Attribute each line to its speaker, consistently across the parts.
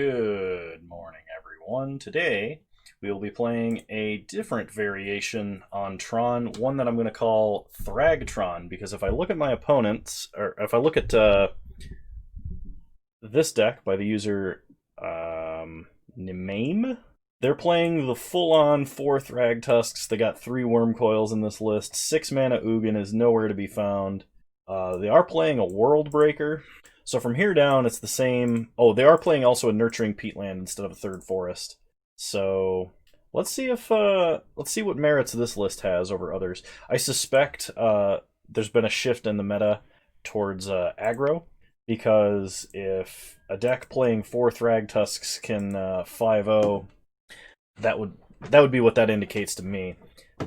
Speaker 1: Good morning, everyone. Today, we will be playing a different variation on Tron, one that I'm going to call Thragtron, because if I look at my opponents, or if I look at this deck by the user Nimame, they're playing the full-on 4 Thragtusks. They got 3 Worm Coils in this list. 6 mana Ugin is nowhere to be found. They are playing a World Breaker. So from here down, it's the same. Oh, they are playing also a Nurturing Peatland instead of a 3rd Forest. So let's see if let's see what merits this list has over others. I suspect there's been a shift in the meta towards aggro, because if a deck playing 4 Thragtusks can 5-0, that would be what that indicates to me.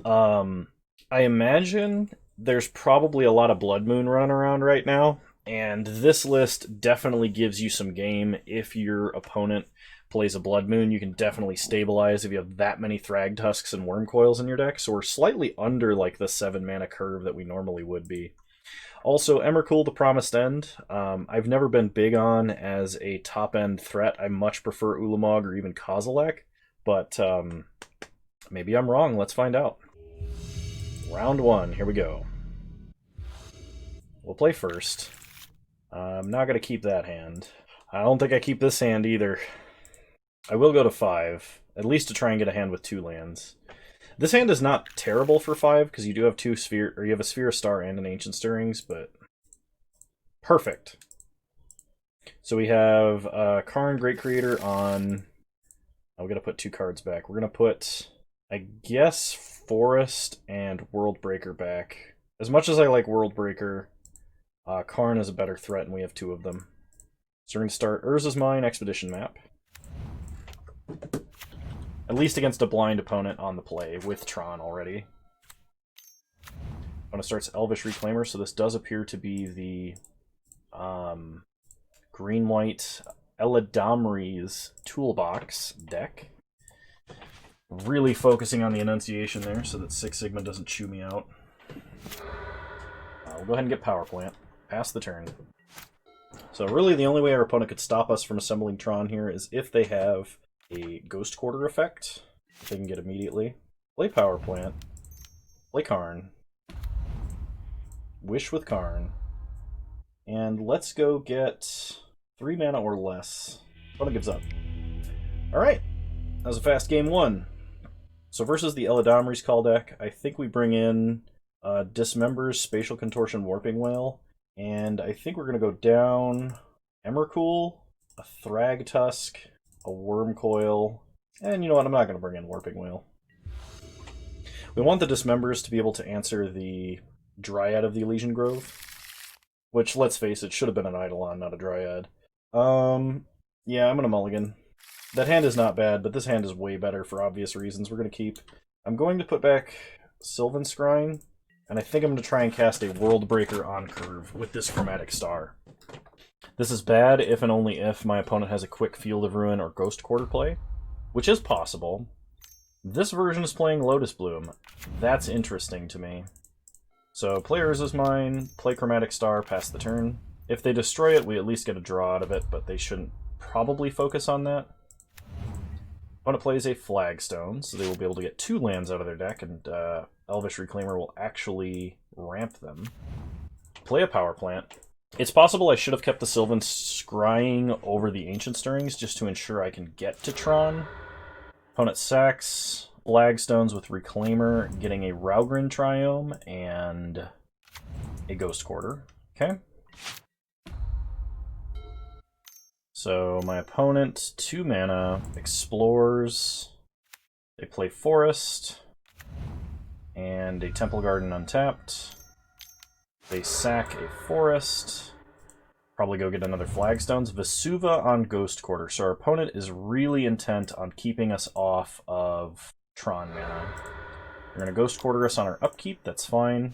Speaker 1: I imagine there's probably a lot of Blood Moon run around right now. And this list definitely gives you some game if your opponent plays a Blood Moon. You can definitely stabilize if you have that many Thragtusks and Worm Coils in your deck. So we're slightly under like the 7 mana curve that we normally would be. Also, Emrakul, the Promised End, I've never been big on as a top-end threat. I much prefer Ulamog or even Kozilek, but maybe I'm wrong. Let's find out. Round 1, here we go. We'll play first. I'm not going to keep that hand. I don't think I keep this hand either. I will go to 5, at least to try and get a hand with 2 lands. This hand is not terrible for 5, because you do have you have a Sphere of Star and an Ancient Stirrings, but perfect. So we have Karn, Great Creator on... I'm going to put 2 cards back. We're going to put, I guess, Forest and World Breaker back. As much as I like World Breaker, Karn is a better threat, and we have 2 of them. So we're going to start Urza's Mine Expedition map. At least against a blind opponent on the play, with Tron already. Opponent starts Elvish Reclaimer, so this does appear to be the green-white Eladamri's Toolbox deck. Really focusing on the enunciation there, so that Six Sigma doesn't chew me out. We'll go ahead and get Power Plant. Pass the turn. So really the only way our opponent could stop us from assembling Tron here is if they have a Ghost Quarter effect they can get immediately. Play Power Plant. Play Karn. Wish with Karn. And let's go get 3 mana or less. Opponent gives up. Alright. That was a fast game 1. So versus the Eladamri's Call deck, I think we bring in Dismember's Spatial Contortion Warping Whale. And I think we're going to go down Emrakul, a Thragtusk, a Worm Coil, and you know what, I'm not going to bring in Warping Whale. We want the Dismembers to be able to answer the Dryad of the Elysian Grove, which, let's face it, should have been an Eidolon, not a Dryad. Yeah, I'm going to mulligan. That hand is not bad, but this hand is way better for obvious reasons. We're going to keep... I'm going to put back Sylvan Scrying, and I think I'm going to try and cast a World Breaker on curve with this Chromatic Star. This is bad if and only if my opponent has a quick Field of Ruin or Ghost Quarter play, which is possible. This version is playing Lotus Bloom. That's interesting to me. So play Urza's Mine, play Chromatic Star, pass the turn. If they destroy it, we at least get a draw out of it, but they shouldn't probably focus on that. Opponent plays a Flagstone, so they will be able to get 2 lands out of their deck, and Elvish Reclaimer will actually ramp them. Play a Power Plant. It's possible I should have kept the Sylvan Scrying over the Ancient Stirrings just to ensure I can get to Tron. Opponent sacks Flagstones with Reclaimer, getting a Raugrin Triome and a Ghost Quarter. Okay. So my opponent, 2 mana, explores. They play Forest and a Temple Garden untapped. They sack a Forest. Probably go get another Flagstones. Vesuva on Ghost Quarter. So our opponent is really intent on keeping us off of Tron mana. They're going to Ghost Quarter us on our upkeep. That's fine.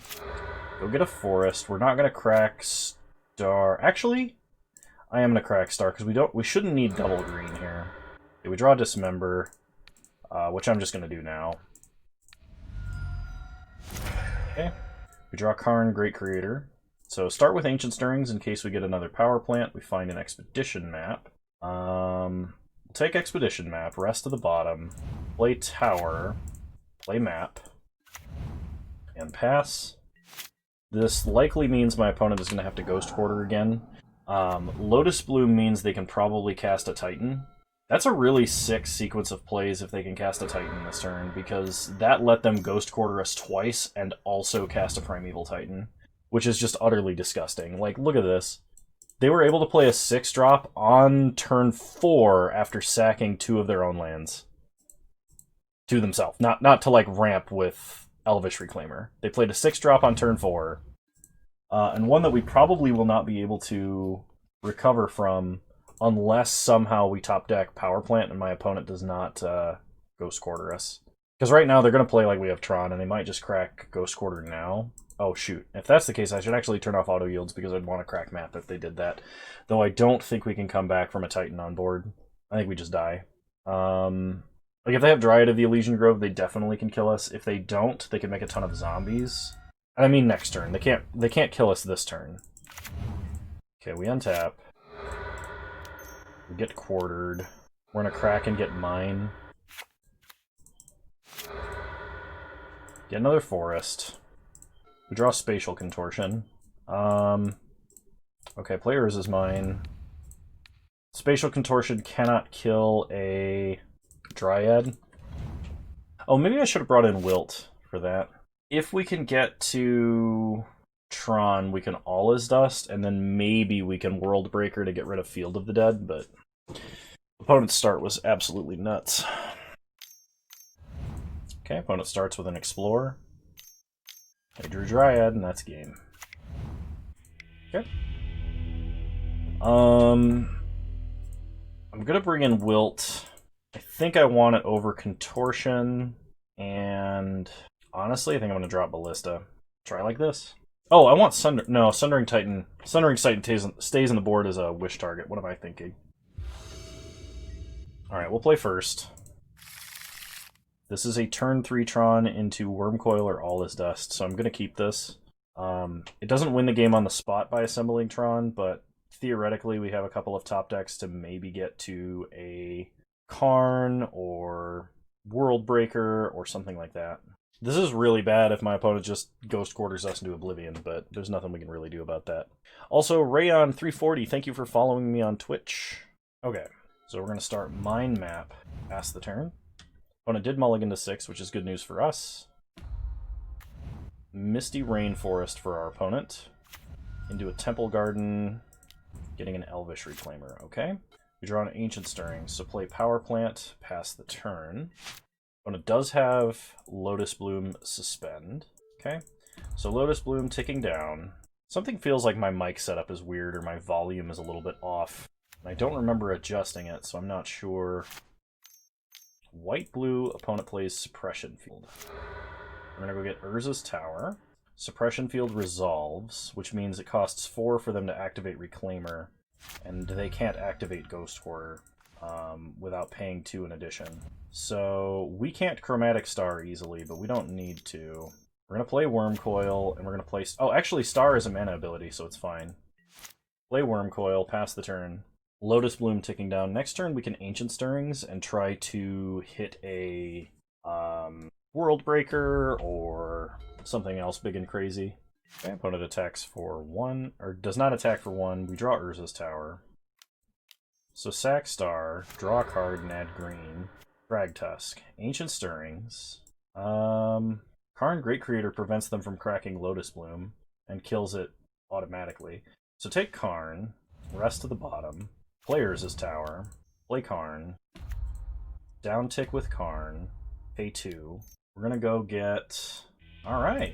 Speaker 1: Go get a Forest. We're not going to crack Star. Actually, I am going to crack Star because we shouldn't need double green here. Okay, we draw Dismember, which I'm just going to do now. Okay. We draw Karn, Great Creator. So start with Ancient Stirrings in case we get another Power Plant. We find an Expedition map. Take Expedition Map, rest to the bottom, play Tower, play Map, and pass. This likely means my opponent is going to have to Ghost Quarter again. Lotus Bloom means they can probably cast a Titan. That's a really sick sequence of plays if they can cast a Titan this turn, because that let them Ghost Quarter us twice and also cast a Primeval Titan, which is just utterly disgusting. Like, look at this. They were able to play a 6-drop on turn 4 after sacking 2 of their own lands. To themselves. Not to, like, ramp with Elvish Reclaimer. They played a 6-drop on turn 4, and one that we probably will not be able to recover from unless somehow we top deck Power Plant and my opponent does not Ghost Quarter us. Because right now they're going to play like we have Tron, and they might just crack Ghost Quarter now. Oh, shoot. If that's the case, I should actually turn off auto yields because I'd want to crack map if they did that. Though I don't think we can come back from a Titan on board. I think we just die. Like, if they have Dryad of the Elysian Grove, they definitely can kill us. If they don't, they can make a ton of zombies. And I mean next turn. They can't kill us this turn. Okay, we untap. We get quartered. We're gonna crack and get mine. Get another forest. We draw Spatial Contortion. Okay, players is mine. Spatial Contortion cannot kill a Dryad. Oh, maybe I should have brought in Wilt for that. If we can get to Tron, we can All Is Dust, and then maybe we can World Breaker to get rid of Field of the Dead, but opponent's start was absolutely nuts. Okay, opponent starts with an Explore. I drew Dryad, and that's game. Okay. I'm gonna bring in Wilt. I think I want it over Contortion, and honestly, I think I'm gonna drop Ballista. Try like this. Oh, I want Sundering Titan. Sundering Titan stays on the board as a wish target. What am I thinking? Alright, we'll play first. This is a turn 3 Tron into Wormcoil or All Is Dust, so I'm going to keep this. It doesn't win the game on the spot by assembling Tron, but theoretically we have a couple of top decks to maybe get to a Karn or World Breaker or something like that. This is really bad if my opponent just Ghost Quarters us into Oblivion, but there's nothing we can really do about that. Also, Rayon340, thank you for following me on Twitch. Okay, so we're going to start Mind Map. Pass the turn. Opponent did mulligan to 6, which is good news for us. Misty Rainforest for our opponent. Into a Temple Garden, getting an Elvish Reclaimer. Okay. We draw an Ancient Stirring, so play Power Plant, pass the turn. Opponent does have Lotus Bloom Suspend. Okay. So Lotus Bloom ticking down. Something feels like my mic setup is weird or my volume is a little bit off. I don't remember adjusting it, so I'm not sure. White-blue, opponent plays Suppression Field. We're going to go get Urza's Tower. Suppression Field resolves, which means it costs 4 for them to activate Reclaimer, and they can't activate Ghost Quarter without paying 2 in addition. So we can't Chromatic Star easily, but we don't need to. We're going to play Wormcoil, and we're going to play... Oh, actually, Star is a mana ability, so it's fine. Play Wormcoil, pass the turn. Lotus Bloom ticking down. Next turn, we can Ancient Stirrings and try to hit a World Breaker or something else big and crazy. Okay, opponent attacks for 1, or does not attack for 1. We draw Urza's Tower. So sack Star, draw a card and add green. Thragtusk, Ancient Stirrings. Karn Great Creator prevents them from cracking Lotus Bloom and kills it automatically. So take Karn, rest to the bottom. Play Urza's Tower, play Karn, down tick with Karn, pay 2. We're gonna go get... Alright.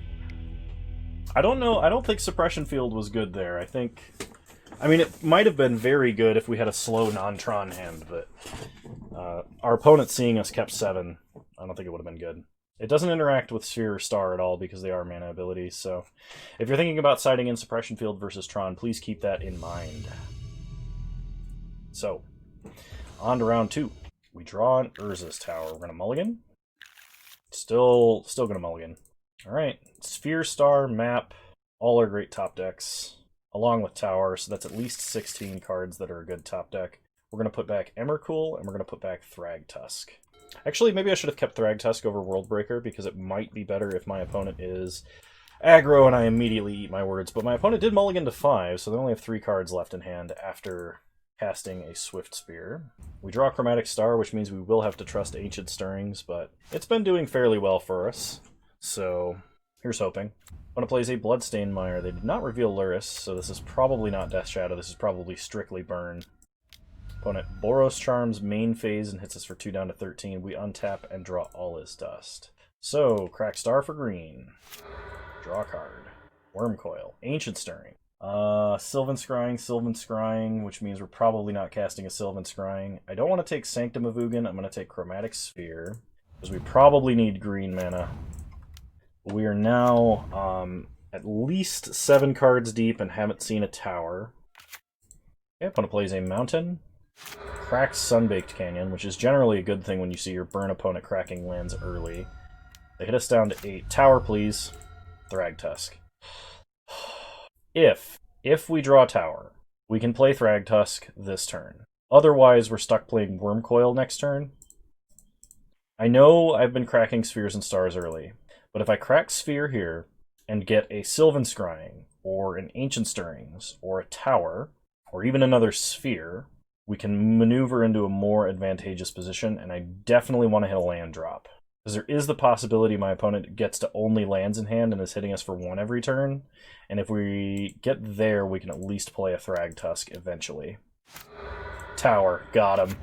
Speaker 1: I don't know, I don't think Suppression Field was good there. I mean, it might have been very good if we had a slow non-Tron hand, but our opponent seeing us kept 7. I don't think it would have been good. It doesn't interact with Sphere or Star at all because they are mana abilities, so if you're thinking about siding in Suppression Field versus Tron, please keep that in mind. So, on to round 2. We draw an Urza's Tower. We're going to mulligan. Still going to mulligan. Alright. Sphere, Star, Map, all are great top decks, along with Tower, so that's at least 16 cards that are a good top deck. We're going to put back Emrakul, and we're going to put back Thragtusk. Actually, maybe I should have kept Thragtusk over Worldbreaker, because it might be better if my opponent is aggro and I immediately eat my words. But my opponent did mulligan to 5, so they only have 3 cards left in hand after casting a Swift Spear. We draw Chromatic Star, which means we will have to trust Ancient Stirrings, but it's been doing fairly well for us. So, here's hoping. Opponent plays a Bloodstained Mire. They did not reveal Luris, so this is probably not Death Shadow. This is probably strictly Burn. Opponent Boros Charms main phase and hits us for 2 down to 13. We untap and draw All Is Dust. So, Crack Star for green. Draw a card. Wormcoil. Ancient Stirring. Sylvan Scrying, which means we're probably not casting a Sylvan Scrying. I don't want to take Sanctum of Ugin. I'm going to take Chromatic Sphere, because we probably need green mana. We are now at least 7 cards deep and haven't seen a tower. Okay, opponent plays a Mountain. Cracks Sunbaked Canyon, which is generally a good thing when you see your burn opponent cracking lands early. They hit us down to 8. Tower, please. Thragtusk. If we draw Tower, we can play Thragtusk this turn. Otherwise, we're stuck playing Wormcoil next turn. I know I've been cracking Spheres and Stars early, but if I crack Sphere here and get a Sylvan Scrying, or an Ancient Stirrings, or a Tower, or even another Sphere, we can maneuver into a more advantageous position, and I definitely want to hit a land drop. Because there is the possibility my opponent gets to only lands in hand and is hitting us for 1 every turn. And if we get there, we can at least play a Thragtusk eventually. Tower. Got him.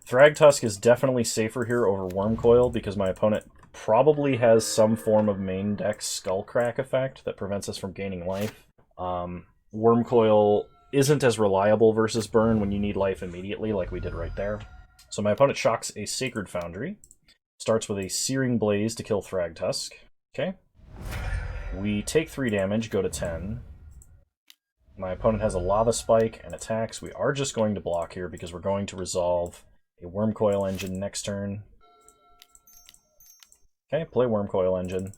Speaker 1: Thragtusk is definitely safer here over Wormcoil because my opponent probably has some form of main deck Skullcrack effect that prevents us from gaining life. Wormcoil isn't as reliable versus Burn when you need life immediately like we did right there. So my opponent shocks a Sacred Foundry. Starts with a Searing Blaze to kill Thragtusk. Okay. We take 3 damage, go to 10. My opponent has a Lava Spike and attacks. We are just going to block here because we're going to resolve a Wormcoil Engine next turn. Okay, play Wormcoil Engine.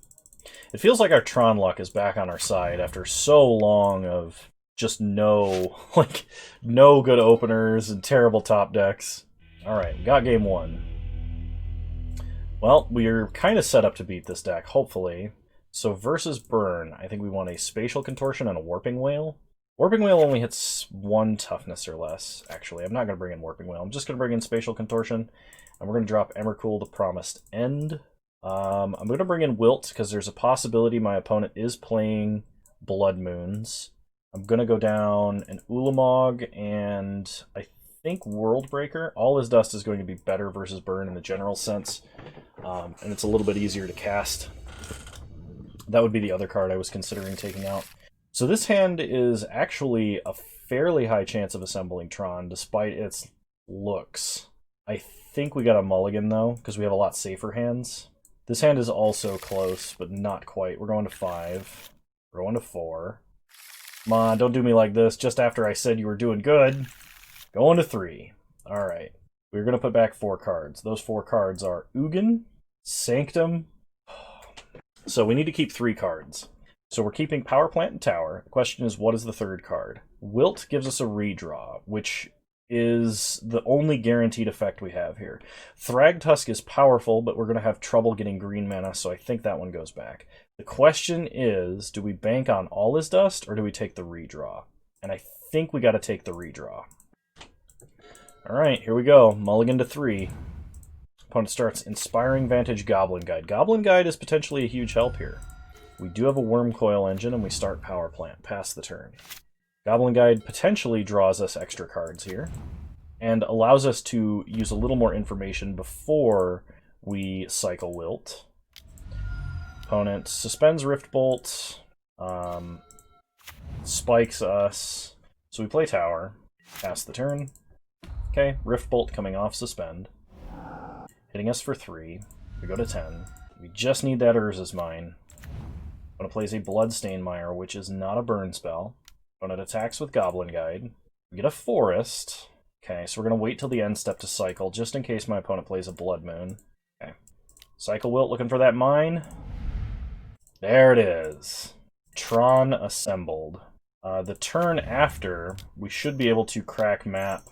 Speaker 1: It feels like our Tron luck is back on our side after so long of just no good openers and terrible top decks. Alright, got game 1. Well, we're kind of set up to beat this deck, hopefully. So versus Burn, I think we want a Spatial Contortion and a Warping Whale. Warping Whale only hits 1 toughness or less, actually. I'm not going to bring in Warping Whale. I'm just going to bring in Spatial Contortion, and we're going to drop Emrakul to Promised End. I'm going to bring in Wilt, because there's a possibility my opponent is playing Blood Moons. I'm going to go down an Ulamog, and I think Worldbreaker. All Is Dust is going to be better versus Burn in the general sense, and it's a little bit easier to cast. That would be the other card I was considering taking out. So this hand is actually a fairly high chance of assembling Tron, despite its looks. I think we got a mulligan, though, because we have a lot safer hands. This hand is also close, but not quite. We're going to 5. We're going to 4. Come on, don't do me like this just after I said you were doing good. Going to 3. Alright. We're going to put back 4 cards. Those 4 cards are Ugin, Sanctum. So we need to keep 3 cards. So we're keeping Power Plant and Tower. The question is, what is the 3rd card? Wilt gives us a redraw, which is the only guaranteed effect we have here. Thragtusk is powerful, but we're going to have trouble getting green mana, so I think that one goes back. The question is, do we bank on All Is Dust, or do we take the redraw? And I think we got to take the redraw. Alright, here we go. Mulligan to 3. Opponent starts Inspiring Vantage Goblin Guide. Goblin Guide is potentially a huge help here. We do have a Wormcoil Engine, and we start Power Plant. Pass the turn. Goblin Guide potentially draws us extra cards here, and allows us to use a little more information before we cycle Wilt. Opponent suspends Rift Bolt, spikes us, so we play Tower. Pass the turn. Okay, Rift Bolt coming off Suspend. Hitting us for 3. We go to 10. We just need that Urza's Mine. Opponent plays a Bloodstained Mire, which is not a burn spell. Opponent attacks with Goblin Guide. We get a Forest. Okay, so we're going to wait till the end step to cycle, just in case my opponent plays a Blood Moon. Okay. Cycle Wilt, looking for that mine. There it is. Tron assembled. The turn after, we should be able to crack map.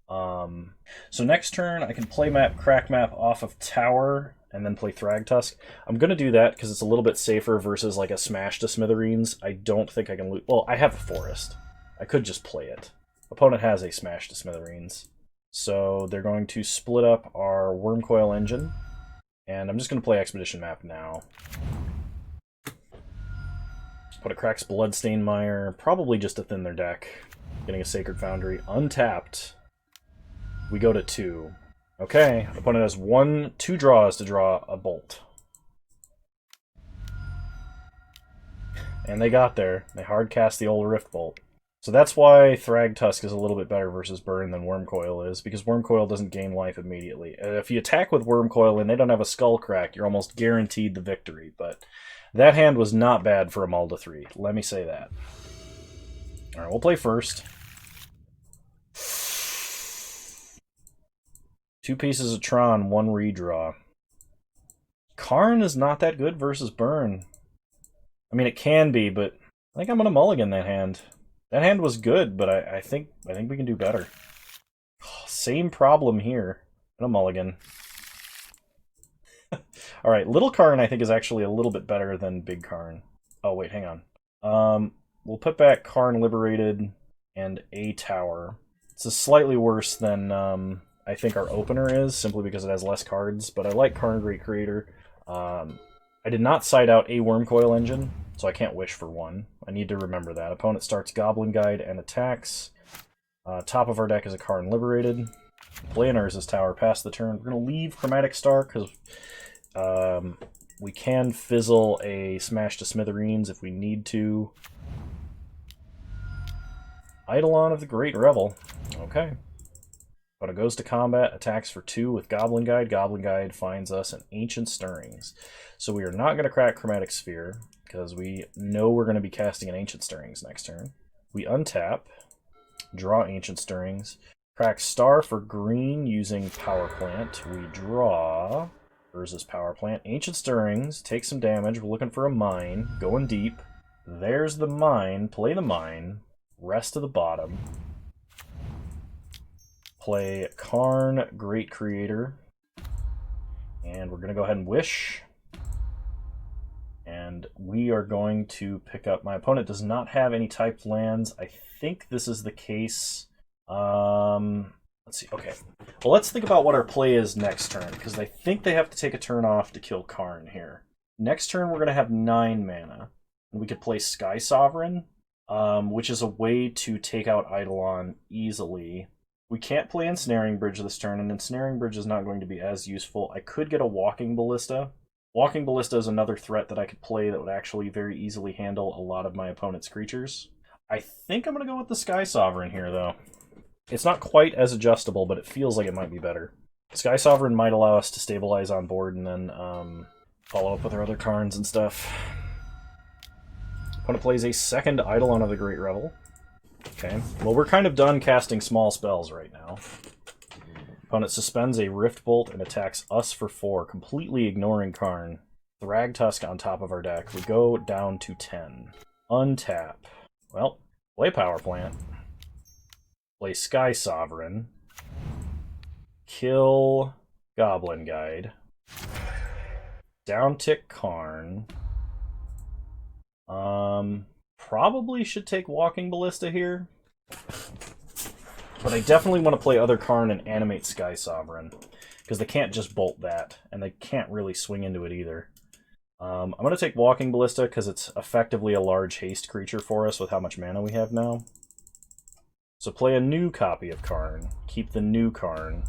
Speaker 1: So next turn, I can play map, crack map off of tower, and then play Thragtusk. I'm going to do that because it's a little bit safer versus like a smash to smithereens. I don't think I can lose. Well, I have a forest. I could just play it. Opponent has a smash to smithereens. So they're going to split up our Wormcoil engine. And I'm just going to play Expedition map now. But it cracks Bloodstained Mire, probably just to thin their deck. Getting a Sacred Foundry untapped. We go to 2. Okay, opponent has 2 draws to draw a bolt. And they got there. They hard cast the old Rift Bolt. So that's why Thragtusk is a little bit better versus Burn than Wormcoil is, because Wormcoil doesn't gain life immediately. If you attack with Wormcoil and they don't have a Skull Crack, you're almost guaranteed the victory. But that hand was not bad for a Mull to 3. Let me say that. Alright, we'll play first. 2 pieces of Tron, 1 redraw. Karn is not that good versus Burn. I mean, it can be, but I think I'm going to mulligan that hand. That hand was good, but I think we can do better. Same problem here. I'm going to mulligan. Alright, Little Karn I think is actually a little bit better than Big Karn. Oh, wait, hang on. We'll put back Karn Liberated and a tower. It's slightly worse than I think our opener is, simply because it has less cards, but I like Karn Great Creator. I did not side out a Wormcoil engine, so I can't wish for 1. I need to remember that. Opponent starts Goblin Guide and attacks. Top of our deck is a Karn Liberated. Play an Urza's Tower, pass the turn. We're going to leave Chromatic Star, because we can fizzle a Smash to Smithereens if we need to. Eidolon of the Great Revel. Okay. But it goes to combat, attacks for 2 with Goblin Guide. Goblin Guide finds us an Ancient Stirrings. So we are not going to crack Chromatic Sphere, because we know we're going to be casting an Ancient Stirrings next turn. We untap, draw Ancient Stirrings, crack Star for green using Power Plant. We draw Urza's Power Plant. Ancient Stirrings, take some damage. We're looking for a mine, going deep. There's the mine, play the mine, rest to the bottom. Play Karn Great Creator. And we're going to go ahead and wish. And we are going to pick up... My opponent does not have any typed lands. I think this is the case. Let's see. Okay. Well, let's think about what our play is next turn, because I think they have to take a turn off to kill Karn here. Next turn, we're going to have 9 mana. And we could play Sky Sovereign, which is a way to take out Eidolon easily. We can't play Ensnaring Bridge this turn, and Ensnaring Bridge is not going to be as useful. I could get a Walking Ballista. Walking Ballista is another threat that I could play that would actually very easily handle a lot of my opponent's creatures. I think I'm going to go with the Sky Sovereign here, though. It's not quite as adjustable, but it feels like it might be better. Sky Sovereign might allow us to stabilize on board and then follow up with our other Karns and stuff. Opponent plays a second Eidolon of the Great Revel. Okay, well, we're kind of done casting small spells right now. Opponent suspends a Rift Bolt and attacks us for 4, completely ignoring Karn. Thragtusk on top of our deck. We go down to 10. Untap. Well, play Power Plant. Play Sky Sovereign. Kill Goblin Guide. Downtick Karn. Probably should take Walking Ballista here. But I definitely want to play other Karn and animate Sky Sovereign, because they can't just bolt that, and they can't really swing into it either. I'm going to take Walking Ballista because it's effectively a large haste creature for us with how much mana we have now. So play a new copy of Karn, keep the new Karn,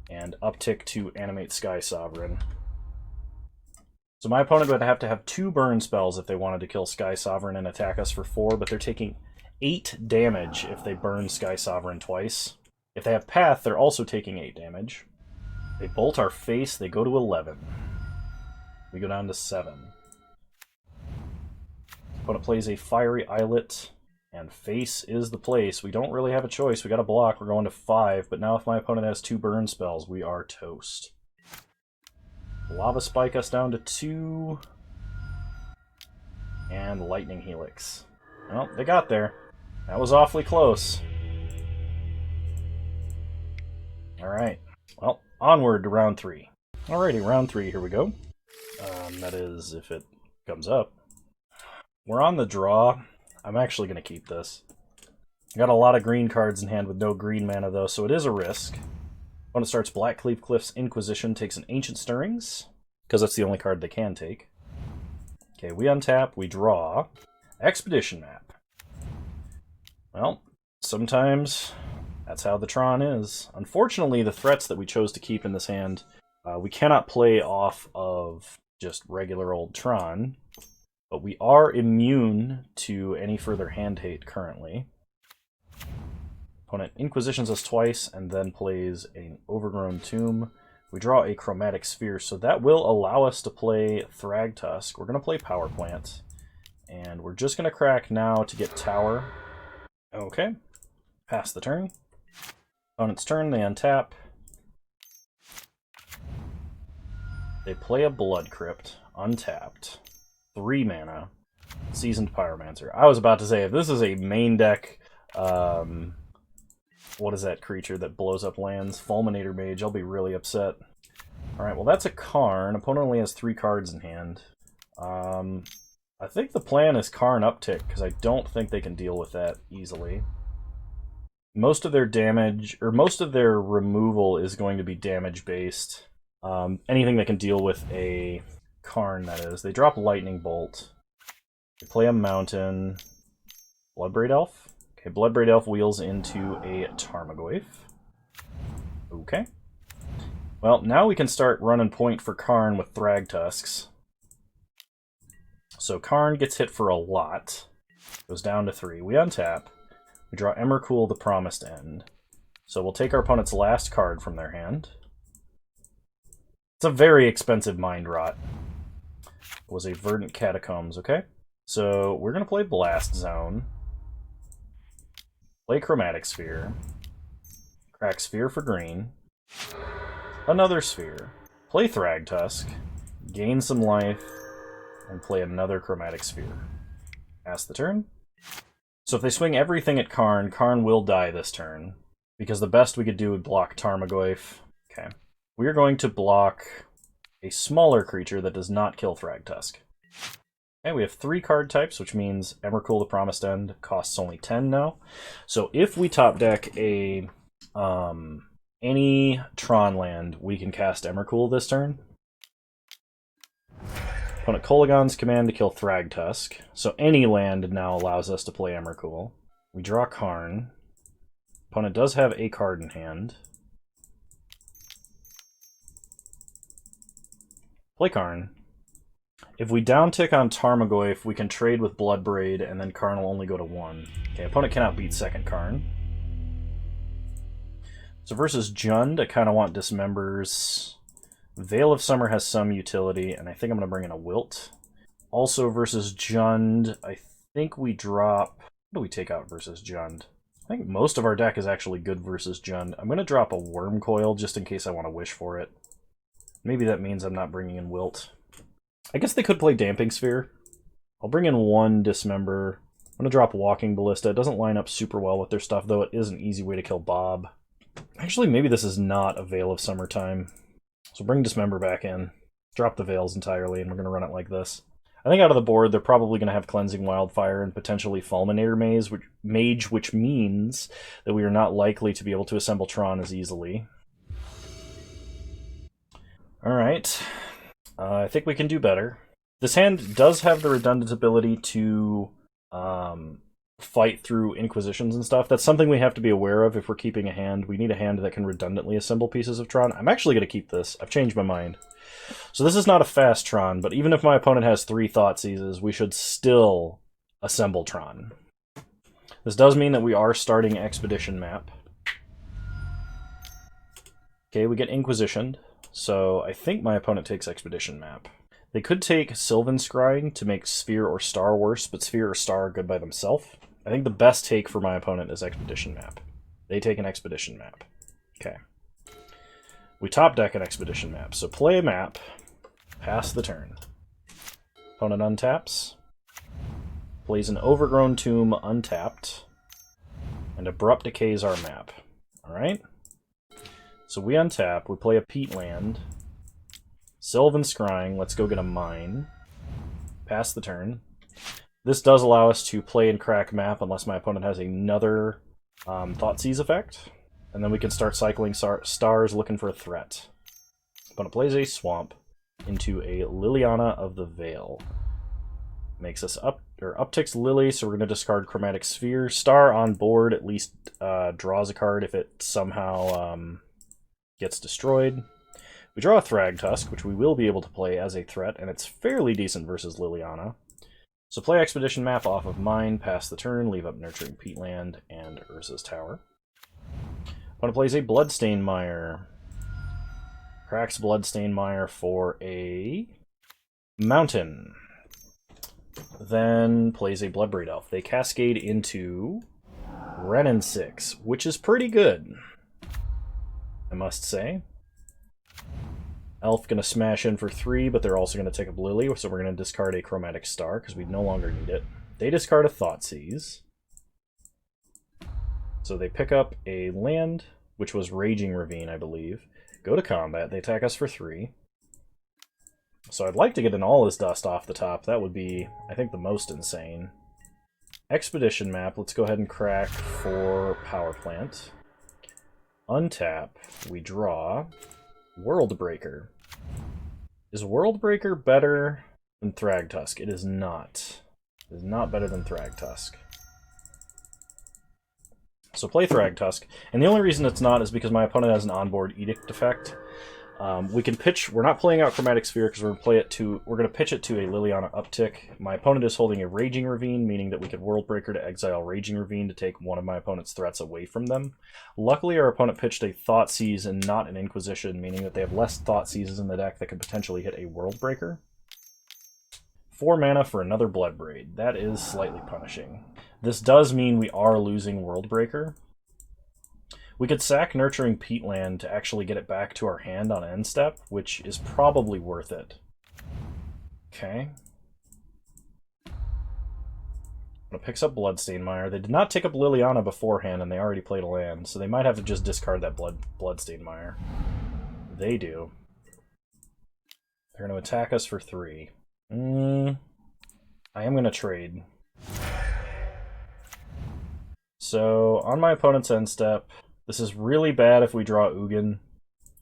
Speaker 1: and uptick to animate Sky Sovereign. So my opponent would have to have 2 burn spells if they wanted to kill Sky Sovereign and attack us for 4, but they're taking 8 damage if they burn Sky Sovereign twice. If they have Path, they're also taking 8 damage. They bolt our face, they go to 11. We go down to 7. Opponent plays a Fiery Islet, and face is the place. We don't really have a choice. We got a block, we're going to 5, but now if my opponent has 2 burn spells, we are toast. Lava Spike us down to 2. And Lightning Helix. Well, they got there. That was awfully close. Alright. Well, onward to round 3. Alrighty, round 3, here we go. That is, if it comes up. We're on the draw. I'm actually going to keep this. I got a lot of green cards in hand with no green mana, though, so it is a risk. When it starts, Blackcleave Cliff's Inquisition takes an Ancient Stirrings, because that's the only card they can take. Okay, we untap, we draw. Expedition Map. Well, sometimes that's how the Tron is. Unfortunately, the threats that we chose to keep in this hand, we cannot play off of just regular old Tron, but we are immune to any further hand hate currently. Opponent Inquisitions us twice and then plays an Overgrown Tomb. We draw a Chromatic Sphere, so that will allow us to play Thragtusk. We're going to play Power Plant, and we're just going to crack now to get Tower. Okay, pass the turn. Opponent's turn, they untap. They play a Blood Crypt, untapped. 3 mana, Seasoned Pyromancer. I was about to say, if this is a main deck, what is that creature that blows up lands? Fulminator Mage, I'll be really upset. Alright, well that's a Karn. Opponent only has 3 cards in hand. I think the plan is Karn Uptick, because I don't think they can deal with that easily. Most of their damage, or most of their removal is going to be damage-based. Anything that can deal with a Karn, that is. They drop Lightning Bolt. They play a Mountain. Bloodbraid Elf? Okay, Bloodbraid Elf wheels into a Tarmogoyf. Okay. Well, now we can start running point for Karn with Thragtusks. So Karn gets hit for a lot. Goes down to 3. We untap. We draw Emrakul, the Promised End. So we'll take our opponent's last card from their hand. It's a very expensive Mind Rot. It was a Verdant Catacombs, okay? So we're going to play Blast Zone. Play Chromatic Sphere. Crack Sphere for green. Another Sphere. Play Thragtusk. Gain some life. And play another Chromatic Sphere. Pass the turn. So if they swing everything at Karn, Karn will die this turn. Because the best we could do would block Tarmogoyf. Okay. We are going to block a smaller creature that does not kill Thragtusk. Okay, we have 3 card types, which means Emrakul, the Promised End, costs only 10 now. So if we top deck a any Tron land, we can cast Emrakul this turn. Opponent Kolaghan's command to kill Thragtusk. So any land now allows us to play Emrakul. We draw Karn. Opponent does have a card in hand. Play Karn. If we downtick on Tarmogoyf, we can trade with Bloodbraid, and then Karn will only go to 1. Okay, opponent cannot beat second Karn. So versus Jund, I kind of want Dismembers. Veil of Summer has some utility, and I think I'm going to bring in a Wilt. Also versus Jund, I think we drop... What do we take out versus Jund? I think most of our deck is actually good versus Jund. I'm going to drop a Worm Coil just in case I want to wish for it. Maybe that means I'm not bringing in Wilt. I guess they could play Damping Sphere. I'll bring in 1 Dismember. I'm going to drop Walking Ballista. It doesn't line up super well with their stuff, though it is an easy way to kill Bob. Actually, maybe this is not a Veil of Summertime. So bring Dismember back in. Drop the Veils entirely, and we're going to run it like this. I think out of the board, they're probably going to have Cleansing Wildfire and potentially Fulminator Mage, which means that we are not likely to be able to assemble Tron as easily. Alright. I think we can do better. This hand does have the redundant ability to fight through Inquisitions and stuff. That's something we have to be aware of if we're keeping a hand. We need a hand that can redundantly assemble pieces of Tron. I'm actually going to keep this. I've changed my mind. So this is not a fast Tron, but even if my opponent has 3 Thoughtseizes, we should still assemble Tron. This does mean that we are starting Expedition Map. Okay, we get Inquisitioned. So I think my opponent takes Expedition Map. They could take Sylvan Scrying to make Sphere or Star worse, but Sphere or Star are good by themselves. I think the best take for my opponent is Expedition Map. They take an Expedition Map. Okay. We top deck an Expedition Map. So play a map, pass the turn. Opponent untaps. plays an Overgrown Tomb untapped, and Abrupt Decays our map. Alright? So we untap, we play a peatland, Sylvan Scrying, let's go get a mine, pass the turn. This does allow us to play and crack map unless my opponent has another Thoughtseize effect, and then we can start cycling stars looking for a threat. Opponent plays a swamp into a Liliana of the Veil. Makes us upticks Lily, so we're going to discard Chromatic Sphere. Star on board at least draws a card if it somehow gets destroyed. We draw a Thragtusk, which we will be able to play as a threat, and it's fairly decent versus Liliana. So play Expedition Map off of mine, pass the turn, leave up Nurturing Peatland and Urza's Tower. Opponent plays a Bloodstained Mire. Cracks Bloodstained Mire for a mountain. Then plays a Bloodbraid Elf. They cascade into Renin 6, which is pretty good, I must say. Elf gonna smash in for 3, but they're also gonna take up Lily, so we're gonna discard a Chromatic Star because we no longer need it. They discard a Thoughtseize. So they pick up a land, which was Raging Ravine, I believe. Go to combat, they attack us for 3. So I'd like to get an All Is Dust off the top. That would be, I think, the most insane. Expedition Map, let's go ahead and crack for Power Plant. Untap, we draw World Breaker. Is World Breaker better than Thragtusk? It is not. It is not better than Thragtusk. So play Thragtusk, and the only reason it's not is because my opponent has an onboard Edict effect. We can pitch. We're not playing out Chromatic Sphere because we're going to pitch it to a Liliana uptick. My opponent is holding a Raging Ravine, meaning that we could World Breaker to exile Raging Ravine to take one of my opponent's threats away from them. Luckily, our opponent pitched a Thoughtseize and not an Inquisition, meaning that they have less Thoughtseizes in the deck that could potentially hit a World Breaker. 4 mana for another Bloodbraid. That is slightly punishing. This does mean we are losing World Breaker. We could sack Nurturing Peatland to actually get it back to our hand on end step, which is probably worth it. Okay. It picks up Bloodstained Mire. They did not take up Liliana beforehand, and they already played a land, so they might have to just discard that Bloodstained Mire. They do. They're going to attack us for 3. I am going to trade. So, on my opponent's end step, this is really bad if we draw Ugin.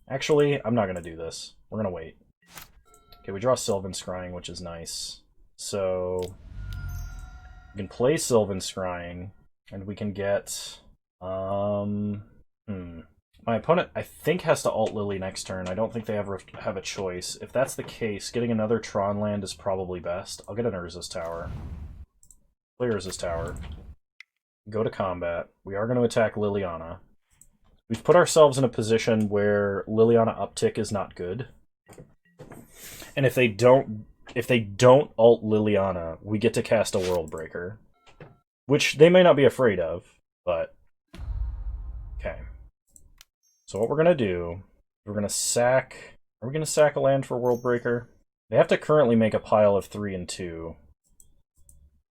Speaker 1: Actually, I'm not going to do this. We're going to wait. Okay, we draw Sylvan Scrying, which is nice. So, we can play Sylvan Scrying, and we can get... My opponent, I think, has to alt Lily next turn. I don't think they ever have a choice. If that's the case, getting another Tron land is probably best. I'll get an Urza's Tower. Play Urza's Tower. Go to combat. We are going to attack Liliana. We've put ourselves in a position where Liliana uptick is not good. And if they don't alt Liliana, we get to cast a World Breaker. Which they may not be afraid of, but... Okay. So what we're going to do, we're going to sack... Are we going to sack a land for World Breaker? They have to currently make a pile of 3 and 2.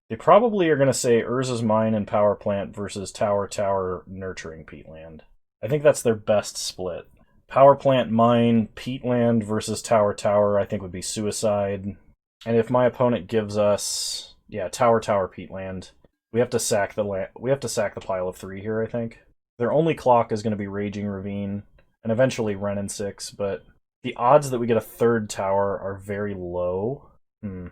Speaker 1: They probably are going to say Urza's Mine and Power Plant versus Tower, Tower, Nurturing Peatland. I think that's their best split. Power Plant, Mine, Peatland versus Tower, Tower, I think would be suicide. And if my opponent gives us, yeah, Tower, Tower, Peatland, we have to sack the pile of 3 here, I think. Their only clock is going to be Raging Ravine, and eventually Renin 6, but the odds that we get a 3rd tower are very low. But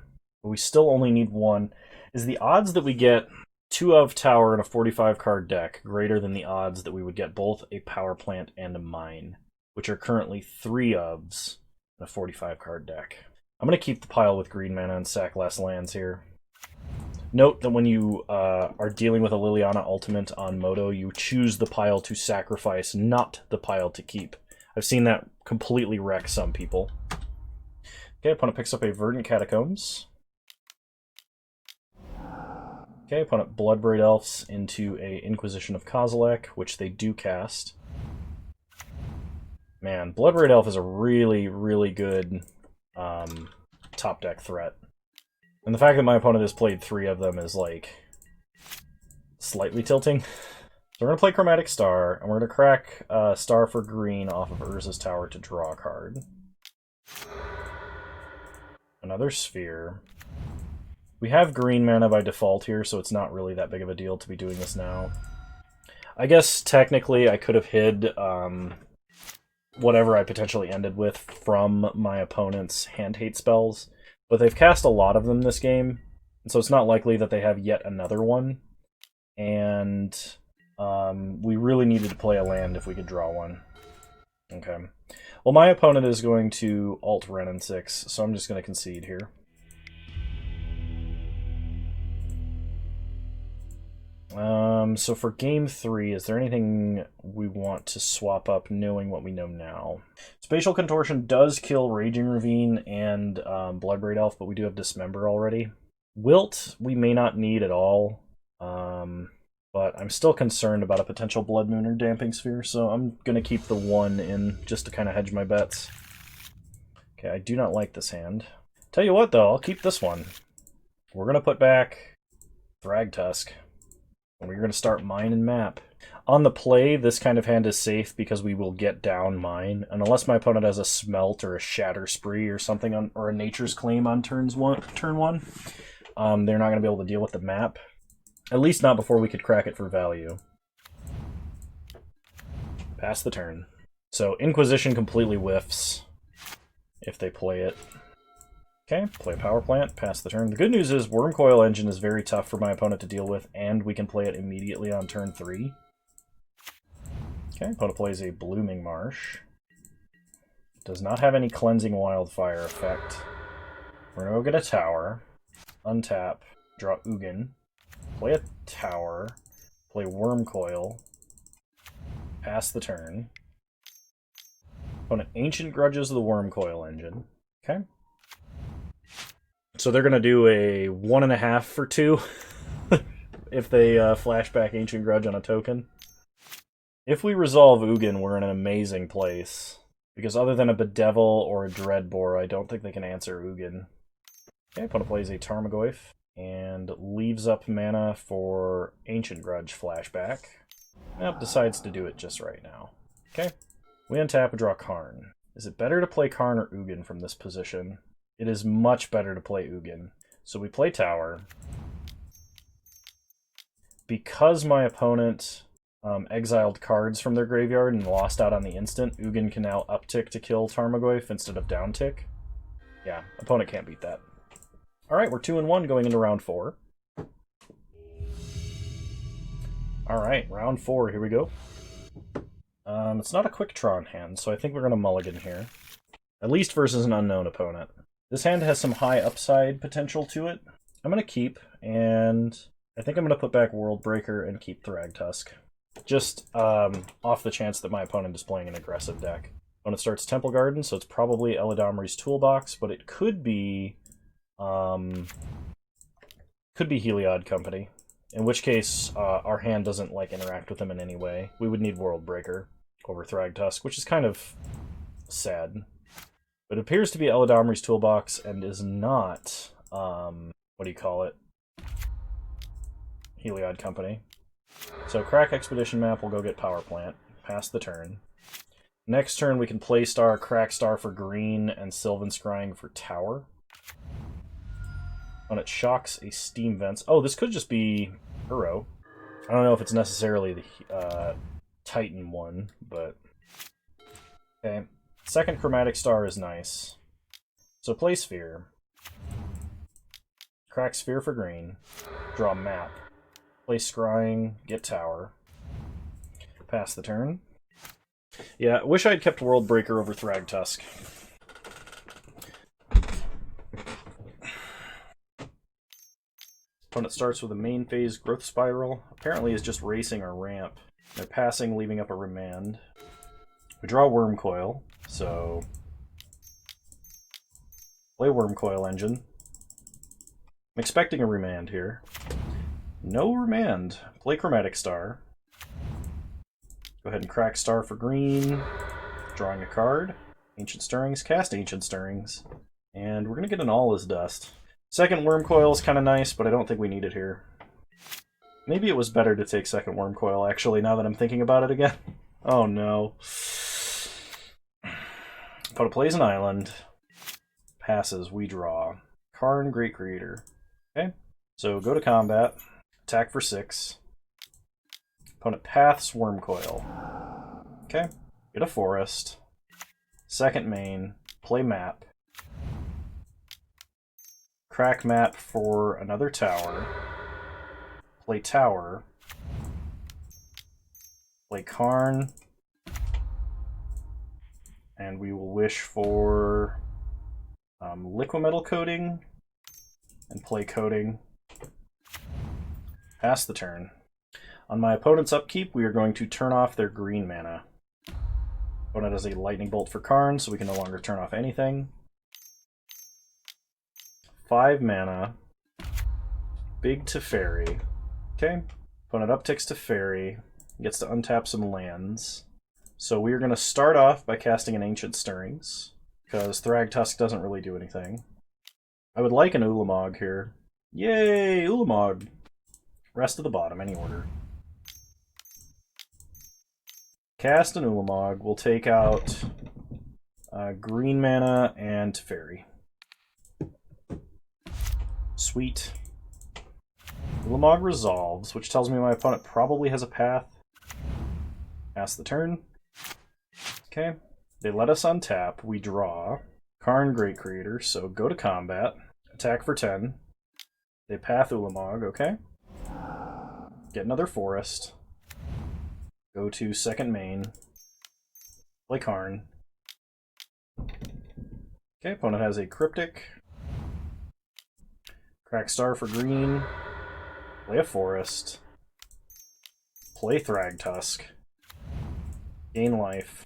Speaker 1: we still only need 1. Is the odds that we get 2 of tower in a 45-card deck greater than the odds that we would get both a Power Plant and a Mine, which are currently 3 ofs in a 45-card deck? I'm going to keep the pile with green mana and sack less lands here. Note that when you are dealing with a Liliana Ultimate on Moto, you choose the pile to sacrifice, not the pile to keep. I've seen that completely wreck some people. Okay, opponent picks up a Verdant Catacombs. Okay, opponent Bloodbraid Elves into a Inquisition of Kozilek, which they do cast. Man, Bloodbraid Elf is a really, really good top deck threat. And the fact that my opponent has played 3 of them is, like, slightly tilting. So we're going to play Chromatic Star, and we're going to crack Star for green off of Urza's Tower to draw a card. Another Sphere. We have green mana by default here, so it's not really that big of a deal to be doing this now. I guess, technically, I could have hid whatever I potentially ended with from my opponent's hand hate spells, but they've cast a lot of them this game, and so it's not likely that they have yet another one, and we really needed to play a land if we could draw one. Okay. Well, my opponent is going to alt Wrenn and 6, so I'm just going to concede here. So for game 3, is there anything we want to swap up knowing what we know now? Spatial Contortion does kill Raging Ravine and Bloodbraid Elf, but we do have Dismember already. Wilt we may not need at all, but I'm still concerned about a potential Blood Moon or Damping Sphere, so I'm going to keep the 1 in just to kind of hedge my bets. Okay, I do not like this hand. Tell you what, though, I'll keep this one. We're going to put back Thragtusk. We're going to start Mine and Map. On the play, this kind of hand is safe because we will get down Mine, and unless my opponent has a Smelt or a Shatter Spree or something, or a Nature's Claim on turn 1, they're not going to be able to deal with the map. At least not before we could crack it for value. Pass the turn. So Inquisition completely whiffs if they play it. Okay, play a Power Plant, pass the turn. The good news is Wormcoil Engine is very tough for my opponent to deal with, and we can play it immediately on turn 3. Okay, opponent plays a Blooming Marsh. Does not have any Cleansing Wildfire effect. We're going to go get a tower, untap, draw Ugin, play a tower, play Wormcoil, pass the turn. Opponent Ancient Grudges the Wormcoil Engine. Okay. So they're going to do a 1.5 for 2 if they flashback Ancient Grudge on a token. If we resolve Ugin, we're in an amazing place. Because other than a Bedevil or a Dreadbore, I don't think they can answer Ugin. Okay, opponent plays a Tarmogoyf and leaves up mana for Ancient Grudge flashback. Nope, decides to do it just right now. Okay, we untap and draw Karn. Is it better to play Karn or Ugin from this position? It is much better to play Ugin. So we play Tower. Because my opponent exiled cards from their graveyard and lost out on the instant, Ugin can now uptick to kill Tarmogoyf instead of downtick. Yeah, opponent can't beat that. Alright, we're 2-1 going into round 4. Alright, round 4, here we go. It's not a quick Tron hand, so I think we're going to mulligan here. At least versus an unknown opponent. This hand has some high upside potential to it. I'm going to keep, and I think I'm going to put back Worldbreaker and keep Thragtusk. Just off the chance that my opponent is playing an aggressive deck. Opponent starts Temple Garden, so it's probably Eladamri's Toolbox, but it could be Heliod Company. In which case, our hand doesn't like interact with them in any way. We would need Worldbreaker over Thragtusk, which is kind of sad. But it appears to be Eladamri's Toolbox and is not, what do you call it? Heliod Company. So crack Expedition Map, we'll go get Power Plant. Pass the turn. Next turn we can play Star, crack Star for green, and Sylvan Scrying for Tower. When it shocks a Steam Vents. Oh, this could just be Uro. I don't know if it's necessarily the Titan one, but... Okay. Second Chromatic Star is nice. So play Sphere. Crack Sphere for green. Draw Map. Play Scrying, get Tower. Pass the turn. Yeah, I wish I had kept Worldbreaker over Thragtusk. Opponent starts with a main phase Growth Spiral. Apparently is just racing our ramp. They're passing, leaving up a Remand. We draw Wormcoil, so... Play Wormcoil Engine. I'm expecting a Remand here. No Remand. Play Chromatic Star. Go ahead and crack Star for green. Drawing a card. Ancient Stirrings. Cast Ancient Stirrings. And we're going to get an All is Dust. Second Worm Coil is kind of nice, but I don't think we need it here. Maybe it was better to take second Worm Coil, actually, now that I'm thinking about it again. Oh no. Opponent plays an island. Passes, we draw. Karn, Great Creator. Okay, so go to combat. Attack for 6. Opponent paths Worm Coil. Okay, get a forest. Second main. Play map. Crack map for another tower. Play tower. Play Karn. And we will wish for Liquimetal Coating. And play Coating. Pass the turn. On my opponent's upkeep, we are going to turn off their green mana. Opponent has a Lightning Bolt for Karn, so we can no longer turn off anything. 5 mana. Big Teferi. Okay. Opponent upticks Teferi. Gets to untap some lands. So we are going to start off by casting an Ancient Stirrings, because Thragtusk doesn't really do anything. I would like an Ulamog here. Yay, Ulamog! Rest of the bottom, any order. Cast an Ulamog. We'll take out green mana and Teferi. Sweet. Ulamog resolves, which tells me my opponent probably has a path. Pass the turn. Okay. They let us untap. We draw. Karn, Great Creator, so go to combat. Attack for 10. They path Ulamog, okay. Get another forest. Go to second main. Play Karn. Okay, opponent has a Cryptic. Crack Star for green. Play a forest. Play Thragtusk. Gain life.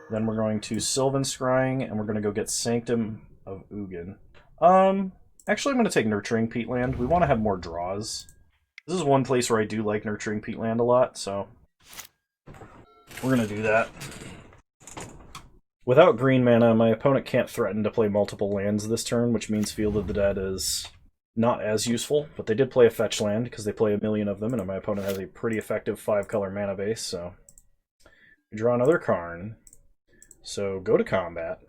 Speaker 1: Then we're going to Sylvan Scrying, and we're going to go get Sanctum of Ugin. Actually I'm going to take Nurturing Peatland. We want to have more draws. This is one place where I do like Nurturing Peatland a lot, so we're going to do that. Without green mana, my opponent can't threaten to play multiple lands this turn, which means Field of the Dead is not as useful, but they did play a fetch land because they play a million of them, and my opponent has a pretty effective 5-color mana base, so we draw another Karn. So go to combat.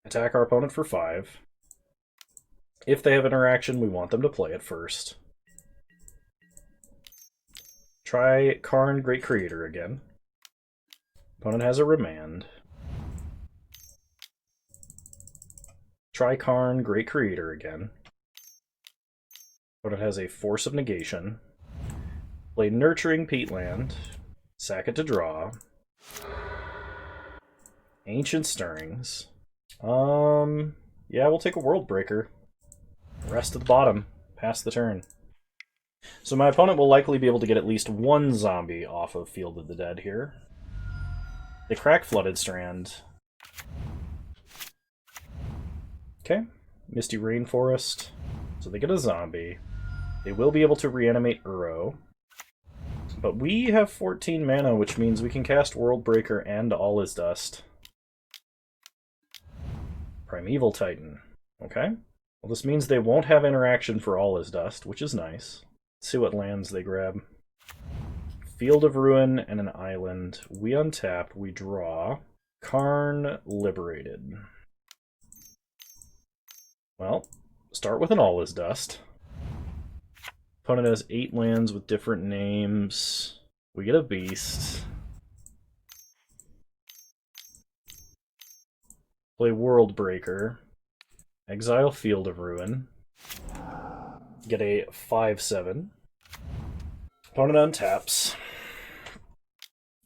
Speaker 1: Attack our opponent for 5. If they have interaction, we want them to play it first. Try Karn, Great Creator again. Opponent has a Remand. Try Karn, Great Creator again. Opponent has a Force of Negation. Play Nurturing Peatland. Sack it to draw. Ancient Stirrings. Yeah, we'll take a World Breaker. Rest at the bottom. Pass the turn. So my opponent will likely be able to get at least one zombie off of Field of the Dead here. They crack Flooded Strand. Okay. Misty Rainforest. So they get a zombie. They will be able to reanimate Uro. But we have 14 mana, which means we can cast World Breaker and All Is Dust. Primeval Titan. Okay. Well, this means they won't have interaction for All Is Dust, which is nice. Let's see what lands they grab. Field of Ruin and an island. We untap, we draw. Karn Liberated. Well, start with an All Is Dust. Opponent has 8 lands with different names. We get a Beast. Play World Breaker. Exile Field of Ruin. Get a 5/7. Opponent untaps.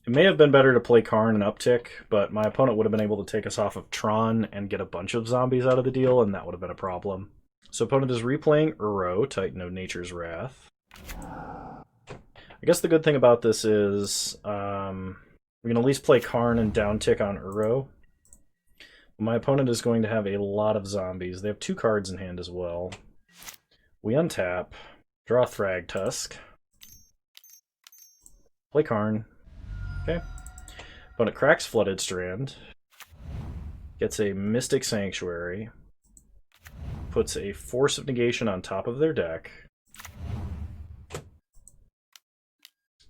Speaker 1: It may have been better to play Karn and uptick, but my opponent would have been able to take us off of Tron and get a bunch of zombies out of the deal, and that would have been a problem. So opponent is replaying Uro, Titan of Nature's Wrath. I guess the good thing about this is we can at least play Karn and downtick on Uro. My opponent is going to have a lot of zombies. They have 2 cards in hand as well. We untap, draw Thragtusk, play Karn. Okay. Opponent cracks Flooded Strand, gets a Mystic Sanctuary, puts a Force of Negation on top of their deck.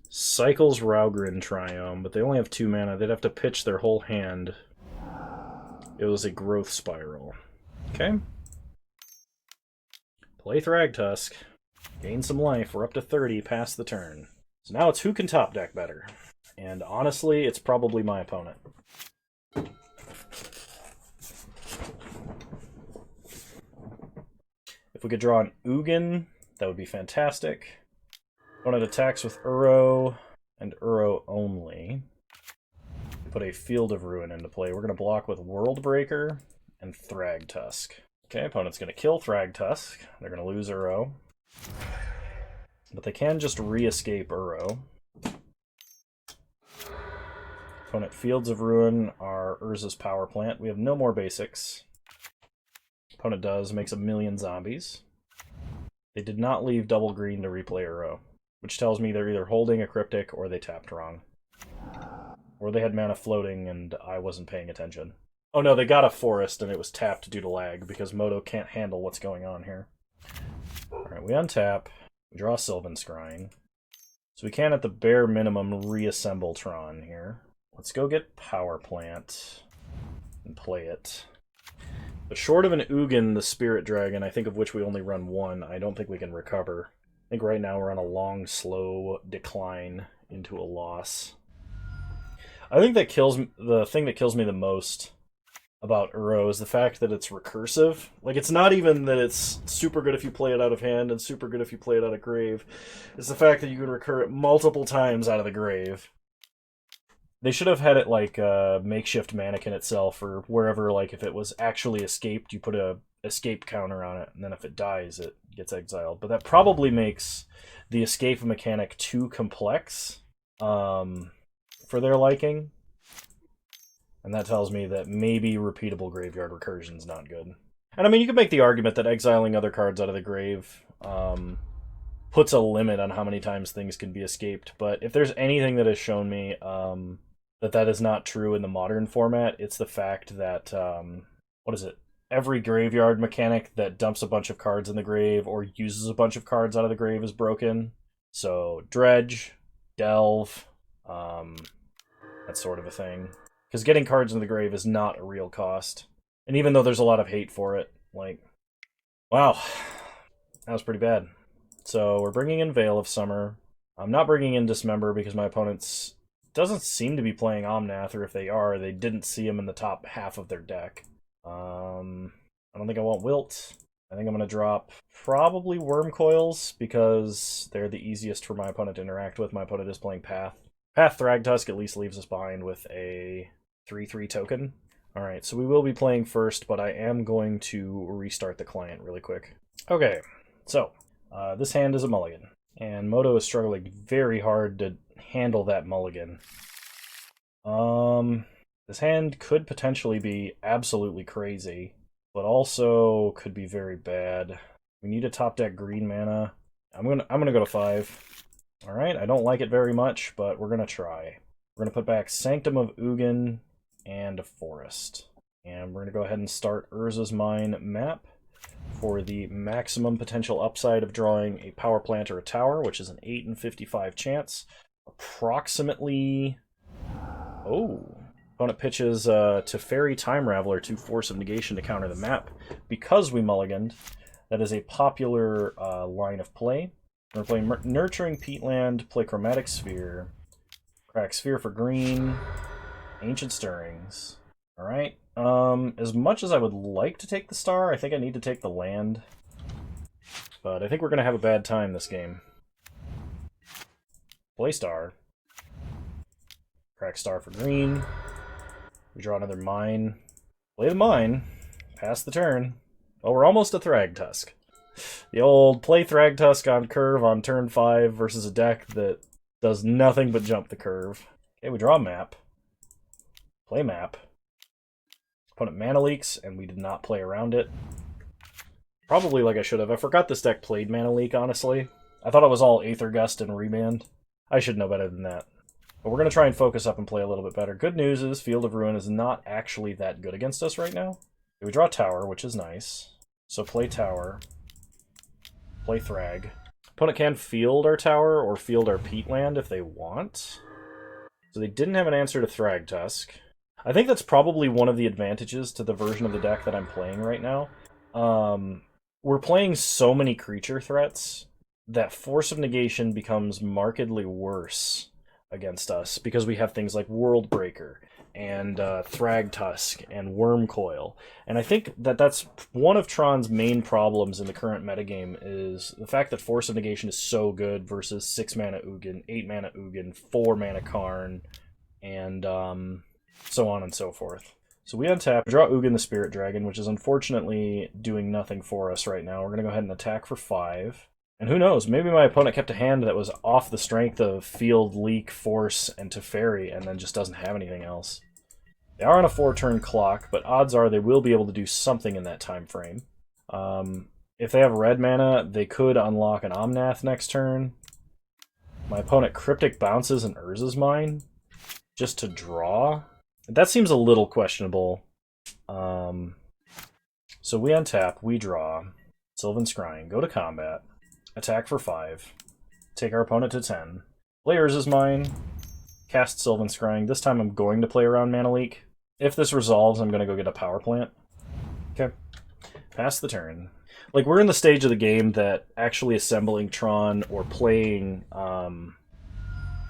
Speaker 1: Cycles Raugrin Triome, but they only have 2 mana. They'd have to pitch their whole hand. It was a Growth Spiral. Okay. Play Thragtusk. Gain some life. We're up to 30 past the turn. So now it's who can top deck better. And honestly, it's probably my opponent. If we could draw an Ugin, that would be fantastic. Opponent attacks with Uro and Uro only. Put a Field of Ruin into play. We're going to block with Worldbreaker and Thragtusk. Okay, opponent's going to kill Thragtusk. They're going to lose Uro. But they can just re-escape Uro. Opponent Fields of Ruin are Urza's power plant. We have no more basics. Opponent does, makes 1,000,000 zombies. They did not leave double green to replay Uro, which tells me they're either holding a cryptic or they tapped wrong. Or they had mana floating and I wasn't paying attention. Oh no, they got a forest and it was tapped due to lag because Moto can't handle what's going on here. Alright, we untap. We draw Sylvan Scrying. So we can, at the bare minimum, reassemble Tron here. Let's go get Power Plant and play it. But short of an Ugin, the Spirit Dragon, I think of which we only run 1, I don't think we can recover. I think right now we're on a long, slow decline into a loss. I think that the thing that kills me the most about Uro is the fact that it's recursive. Like, it's not even that it's super good if you play it out of hand and super good if you play it out of grave. It's the fact that you can recur it multiple times out of the grave. They should have had it like a makeshift mannequin itself, or wherever, like, if it was actually escaped, you put a escape counter on it, and then if it dies, it gets exiled. But that probably makes the escape mechanic too complex for their liking. And that tells me that maybe repeatable graveyard recursion is not good. And I mean, you could make the argument that exiling other cards out of the grave puts a limit on how many times things can be escaped. But if there's anything that has shown me that is not true in the modern format, it's the fact that, what is it? Every graveyard mechanic that dumps a bunch of cards in the grave or uses a bunch of cards out of the grave is broken. So Dredge, Delve, that sort of a thing. Because getting cards in the grave is not a real cost. And even though there's a lot of hate for it, like, wow, that was pretty bad. So we're bringing in Veil of Summer. I'm not bringing in Dismember because my opponents doesn't seem to be playing Omnath, or if they are, they didn't see him in the top half of their deck. I don't think I want Wilt. I think I'm going to drop probably Worm Coils because they're the easiest for my opponent to interact with. My opponent is playing Path. Path Thragtusk at least leaves us behind with a 3/3 token. Alright, so we will be playing first, but I am going to restart the client really quick. Okay, so this hand is a mulligan, and Moto is struggling very hard to handle that mulligan. This hand could potentially be absolutely crazy, but also could be very bad. We need a top deck green mana. I'm gonna go to 5. Alright, I don't like it very much, but we're gonna try. We're gonna put back Sanctum of Ugin and a Forest. And we're gonna go ahead and start Urza's Mine map for the maximum potential upside of drawing a power plant or a tower, which is an 8 in 55 chance. Approximately... Oh. Opponent pitches Teferi Time Raveler to Force of Negation to counter the map. Because we mulliganed, that is a popular line of play. We're going to play Nurturing Peatland, play Chromatic Sphere, crack Sphere for green, Ancient Stirrings. Alright, as much as I would like to take the star, I think I need to take the land. But I think we're going to have a bad time this game. Play star. Crack star for green. We draw another mine. Play the mine. Pass the turn. Oh, we're almost a Thragtusk. The old play Thragtusk on curve on turn 5 versus a deck that does nothing but jump the curve. Okay, we draw a map. Play map. Opponent mana leaks, and we did not play around it. Probably like I should have. I forgot this deck played mana leak, honestly. I thought it was all Aether Gust and Remand. I should know better than that. But we're going to try and focus up and play a little bit better. Good news is Field of Ruin is not actually that good against us right now. We draw a tower, which is nice. So play tower. Play Thrag. Opponent can field our tower or field our peatland if they want. So they didn't have an answer to Thragtusk. I think that's probably one of the advantages to the version of the deck that I'm playing right now. We're playing so many creature threats that Force of Negation becomes markedly worse against us because we have things like Worldbreaker and Thragtusk and Wormcoil. And I think that that's one of Tron's main problems in the current metagame is the fact that Force of Negation is so good versus 6 mana Ugin, 8 mana Ugin, 4 mana Karn, and so on and so forth. So we untap, draw Ugin the Spirit Dragon, which is unfortunately doing nothing for us right now. We're going to go ahead and attack for 5. And who knows, maybe my opponent kept a hand that was off the strength of Field, Leak, Force, and Teferi, and then just doesn't have anything else. They are on a 4-turn clock, but odds are they will be able to do something in that time frame. If they have red mana, they could unlock an Omnath next turn. My opponent Cryptic bounces an Urza's Mine just to draw. That seems a little questionable. So we untap, we draw, Sylvan Scrying, go to combat. Attack for 5. Take our opponent to 10. Play Urza's Mine. Cast Sylvan Scrying. This time I'm going to play around Mana Leak. If this resolves, I'm going to go get a power plant. Okay. Pass the turn. Like, we're in the stage of the game that actually assembling Tron or playing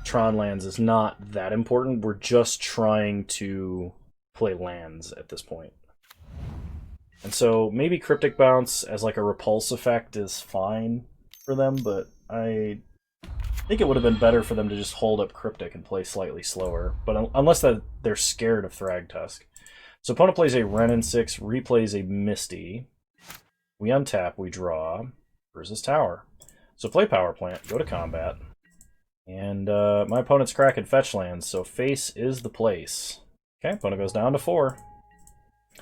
Speaker 1: Tron lands is not that important. We're just trying to play lands at this point. And so maybe Cryptic Bounce as like a repulse effect is fine for them, but I think it would have been better for them to just hold up Cryptic and play slightly slower, but unless that they're scared of Thragtusk. So opponent plays a Wrenn and 6, replays a Misty. We untap, we draw, versus Tower. So play Power Plant, go to combat, and my opponent's cracking fetch lands, so face is the place. Okay, opponent goes down to 4.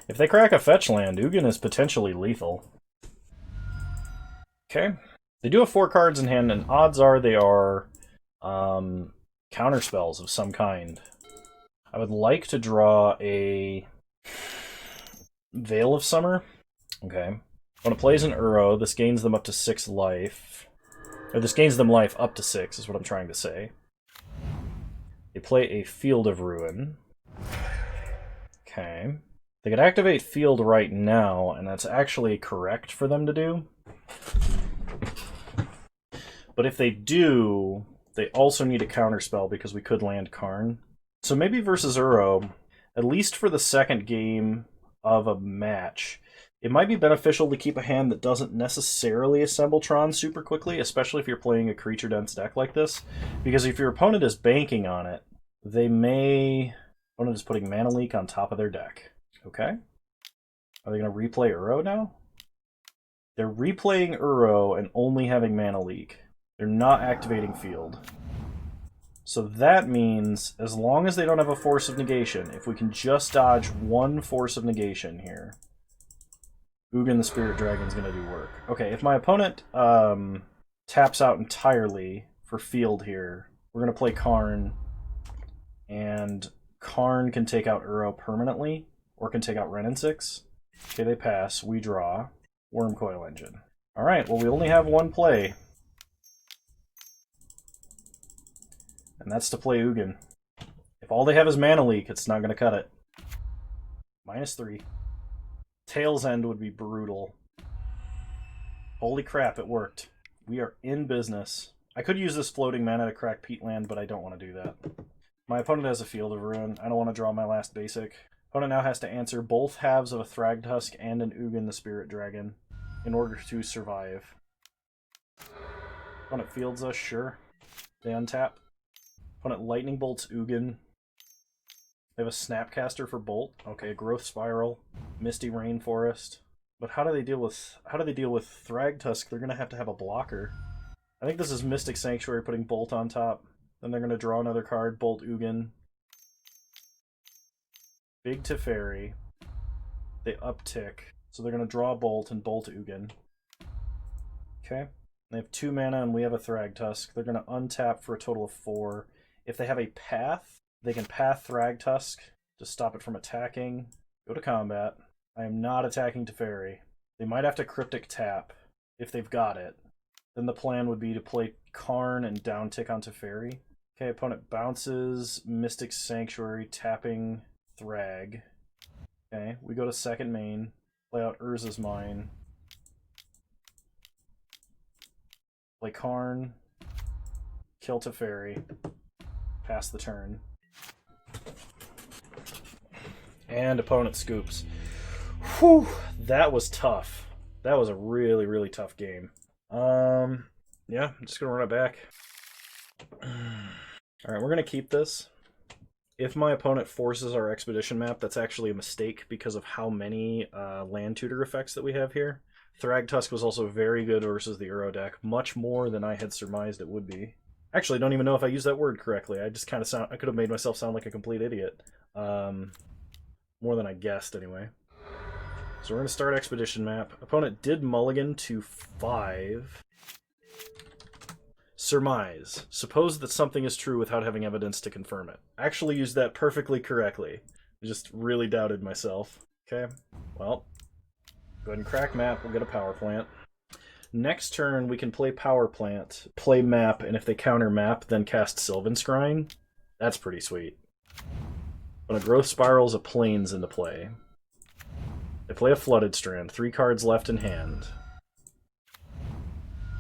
Speaker 1: If they crack a fetch land, Ugin is potentially lethal. Okay. They do have 4 cards in hand, and odds are they are counterspells of some kind. I would like to draw a Veil of Summer. Okay. When it plays an Uro, this gains them up to 6 life. Or this gains them life up to 6, is what I'm trying to say. They play a Field of Ruin. Okay. They could activate Field right now, and that's actually correct for them to do. But if they do, they also need a counterspell because we could land Karn. So maybe versus Uro, at least for the second game of a match, it might be beneficial to keep a hand that doesn't necessarily assemble Tron super quickly, especially if you're playing a creature-dense deck like this. Because if your opponent is banking on it, they may... Opponent is putting Mana Leak on top of their deck. Okay. Are they going to replay Uro now? They're replaying Uro and only having Mana Leak. They're not activating Field. So that means, as long as they don't have a Force of Negation, if we can just dodge 1 Force of Negation here, Ugin the Spirit Dragon's going to do work. Okay, if my opponent taps out entirely for Field here, we're going to play Karn, and Karn can take out Uro permanently, or can take out Wrenn and 6. Okay, they pass. We draw. Wormcoil Engine. Alright, well we only have 1 play. And that's to play Ugin. If all they have is Mana Leak, it's not going to cut it. -3. Tail's End would be brutal. Holy crap, it worked. We are in business. I could use this floating mana to crack Peatland, but I don't want to do that. My opponent has a Field of Ruin. I don't want to draw my last basic. Opponent now has to answer both halves of a Thragtusk and an Ugin the Spirit Dragon in order to survive. Opponent fields us, sure. They untap. Opponent Lightning Bolts Ugin. They have a Snapcaster for Bolt. Okay, Growth Spiral, Misty Rainforest. But how do they deal with Thragtusk? They're gonna have a blocker. I think this is Mystic Sanctuary putting Bolt on top. Then they're gonna draw another card, Bolt Ugin. Big Teferi. They uptick. So they're gonna draw Bolt and Bolt Ugin. Okay. They have 2 mana and we have a Thragtusk. They're gonna untap for a total of 4. If they have a path, they can path Thragtusk to stop it from attacking. Go to combat. I am not attacking Teferi. They might have to cryptic tap if they've got it. Then the plan would be to play Karn and down tick onto Fairy. Okay, opponent bounces Mystic Sanctuary, tapping Thrag. Okay, we go to second main, play out Urza's Mine. Play Karn, kill Teferi, pass the turn. And opponent scoops. Whew, that was tough. That was a really, really tough game. Yeah, I'm just gonna run it back. Alright, we're gonna keep this. If my opponent forces our expedition map, that's actually a mistake because of how many land tutor effects that we have here. Thragtusk was also very good versus the Uro deck, much more than I had surmised it would be. Actually, I don't even know if I used that word correctly. I just kind of I could have made myself sound like a complete idiot. More than I guessed, anyway. So we're going to start expedition map. Opponent did mulligan to 5. Surmise. Suppose that something is true without having evidence to confirm it. Actually used that perfectly correctly. I just really doubted myself. Okay, well, go ahead and crack map. We'll get a power plant. Next turn, we can play power plant, play map, and if they counter map, then cast Sylvan Scrying. That's pretty sweet. When a growth spirals a plains into play. They play a Flooded Strand, 3 cards left in hand.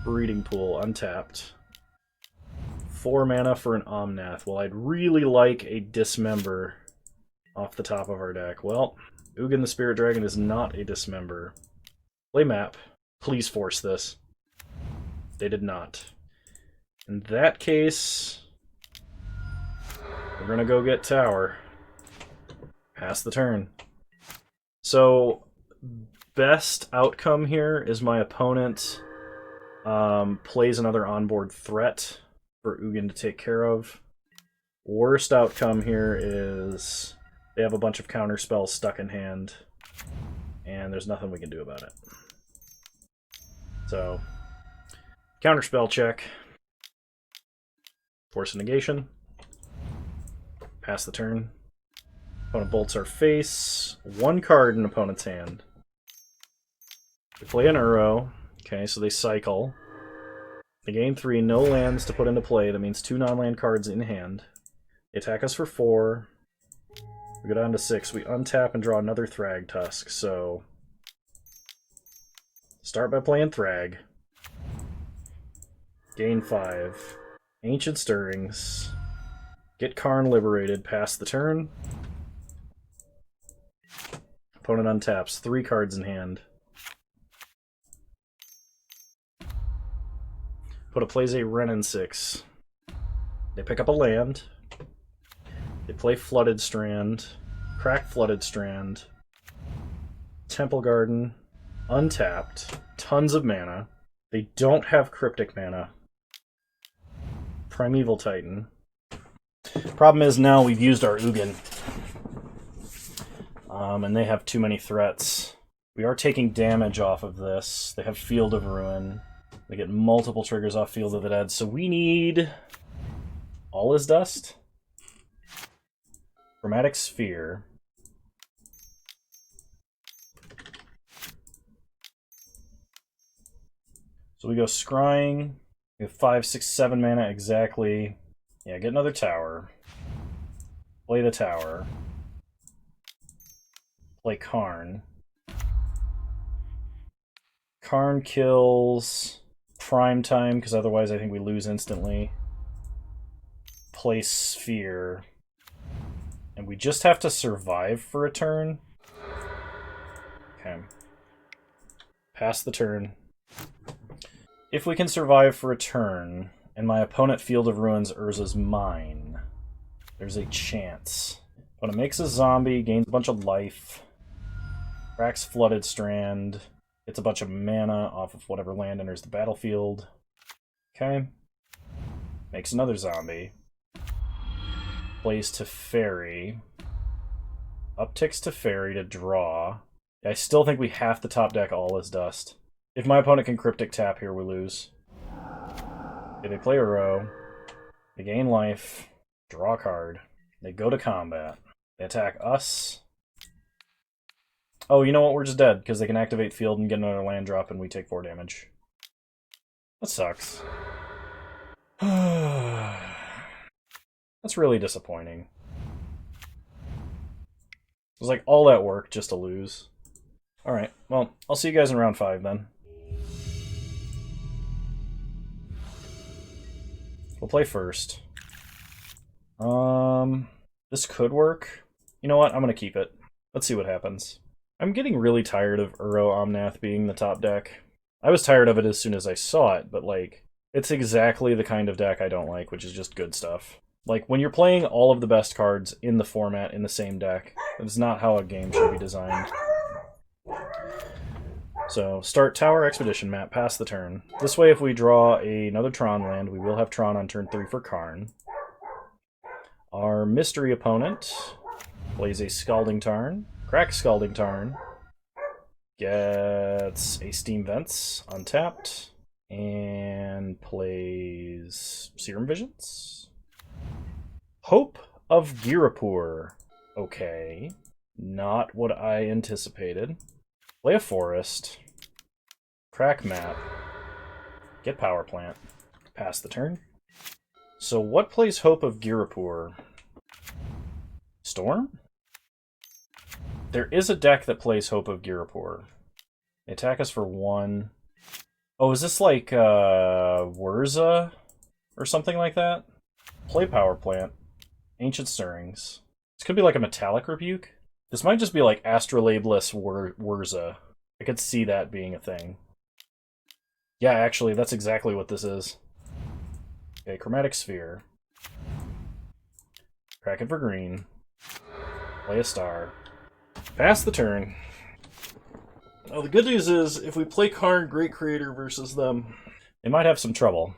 Speaker 1: Breeding Pool, untapped. 4 mana for an Omnath. Well, I'd really like a Dismember off the top of our deck. Well, Ugin the Spirit Dragon is not a Dismember. Play map. Please force this. They did not. In that case, we're gonna go get tower. Pass the turn. So, best outcome here is my opponent plays another onboard threat for Ugin to take care of. Worst outcome here is they have a bunch of counter spells stuck in hand, and there's nothing we can do about it. So, counter spell check. Force a negation. Pass the turn. Opponent bolts our face. 1 card in opponent's hand. They play an Uro. Okay, so they cycle. They gain 3, no lands to put into play. That means 2 non-land cards in hand. They attack us for 4. We go down to 6. We untap and draw another Thragtusk. So, start by playing Thrag. Gain 5. Ancient Stirrings. Get Karn liberated. Pass the turn. Opponent untaps. 3 cards in hand. Opponent plays a Renin 6. They pick up a land. They play Flooded Strand. Crack Flooded Strand. Temple Garden. Untapped. Tons of mana. They don't have Cryptic mana. Primeval Titan. Problem is now we've used our Ugin. And they have too many threats. We are taking damage off of this. They have Field of Ruin. They get multiple triggers off Field of the Dead. So we need All Is Dust. Chromatic Sphere. So we go Scrying. We have 5, 6, 7 mana exactly. Yeah, get another tower. Play the tower. Play Karn. Karn kills Prime Time, because otherwise I think we lose instantly. Play Sphere. And we just have to survive for a turn. Okay. Pass the turn. If we can survive for a turn, and my opponent Field of Ruins Urza's Mine, there's a chance. Opponent makes a zombie, gains a bunch of life, cracks Flooded Strand, gets a bunch of mana off of whatever land enters the battlefield. Okay. Makes another zombie. Plays Teferi. Upticks Teferi to draw. I still think we have to top deck All Is Dust. If my opponent can Cryptic Tap here, we lose. Okay, they play a row. They gain life. Draw a card. They go to combat. They attack us. Oh, you know what? We're just dead, because they can activate field and get another land drop, and we take 4 damage. That sucks. That's really disappointing. It was like all that work just to lose. Alright, well, I'll see you guys in round 5 then. We'll play first. This could work. You know what? I'm gonna keep it. Let's see what happens. I'm getting really tired of Uro Omnath being the top deck. I was tired of it as soon as I saw it, but like, it's exactly the kind of deck I don't like, which is just good stuff. Like, when you're playing all of the best cards in the format in the same deck, that's not how a game should be designed. So, start Tower Expedition map, pass the turn. This way, if we draw another Tron land, we will have Tron on turn 3 for Karn. Our mystery opponent plays a Scalding Tarn, cracks Scalding Tarn, gets a Steam Vents untapped, and plays Serum Visions. Hope of Girapur. Okay, not what I anticipated. Play a Forest, crack map, get Power Plant, pass the turn. So what plays Hope of Girapur? Storm? There is a deck that plays Hope of Girapur. They attack us for 1. Oh, is this like Wurza? Or something like that? Play Power Plant. Ancient Stirrings. This could be like a Metallic Rebuke. This might just be like Astrolabless Wurza. I could see that being a thing. Yeah, actually, that's exactly what this is. Okay, Chromatic Sphere. Crack it for green. Play a star. Pass the turn. Now, the good news is, if we play Karn Great Creator versus them, they might have some trouble.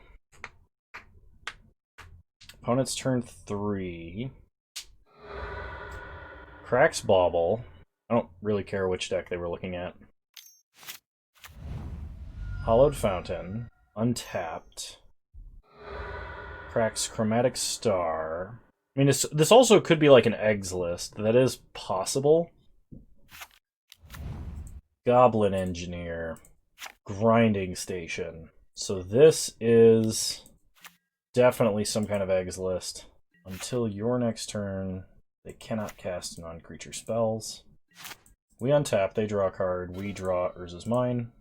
Speaker 1: Opponent's turn 3. Cracks Bauble. I don't really care which deck they were looking at. Hollowed Fountain. Untapped. Cracks Chromatic Star. I mean, this also could be like an eggs list. That is possible. Goblin Engineer. Grinding Station. So this is definitely some kind of eggs list. Until your next turn, they cannot cast non-creature spells. We untap, they draw a card, we draw Urza's Mine.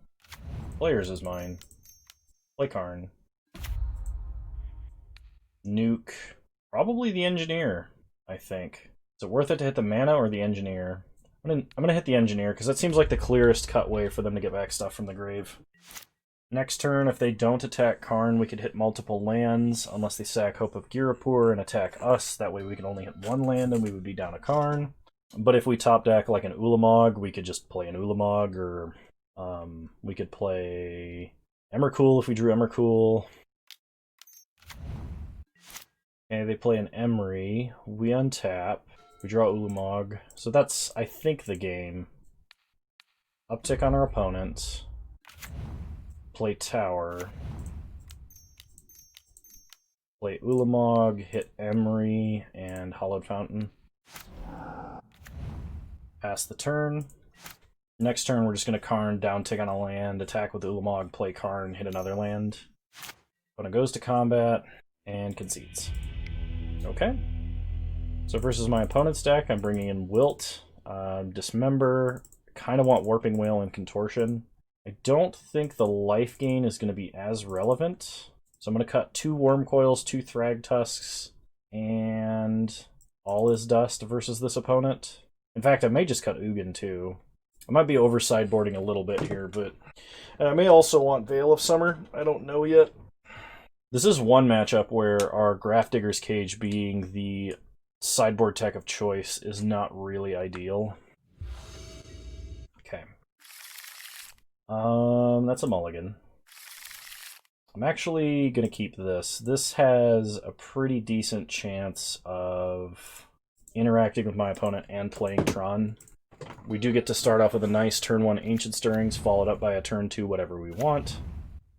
Speaker 1: Play Urza's Mine. Play Karn. Nuke. Probably the Engineer, I think. Is it worth it to hit the mana or the Engineer? I'm gonna hit the Engineer, because that seems like the clearest cut way for them to get back stuff from the grave. Next turn, if they don't attack Karn, we could hit multiple lands, unless they sack Hope of Girapur and attack us. That way we can only hit 1 land and we would be down a Karn. But if we top deck like an Ulamog, we could just play an Ulamog, or we could play Emrakul if we drew Emrakul. Okay, they play an Emry. We untap. We draw Ulamog. So that's, I think, the game. Uptick on our opponent. Play Tower. Play Ulamog, hit Emry, and Hollowed Fountain. Pass the turn. Next turn, we're just going to Karn, down tick on a land, attack with Ulamog, play Karn, hit another land. Opponent goes to combat, and concedes. Okay. So versus my opponent's deck, I'm bringing in Wilt, Dismember, kind of want Warping Whale and Contortion. I don't think the life gain is going to be as relevant. So I'm going to cut 2 Worm Coils, 2 Thragtusks, and all is dust versus this opponent. In fact, I may just cut Ugin too. I might be over sideboarding a little bit here, but I may also want Veil of Summer. I don't know yet. This is one matchup where our Grafdigger's Cage being the sideboard tech of choice is not really ideal. Okay. That's a mulligan. I'm actually going to keep this. This has a pretty decent chance of interacting with my opponent and playing Tron. We do get to start off with a nice turn 1 Ancient Stirrings, followed up by a turn 2 whatever we want.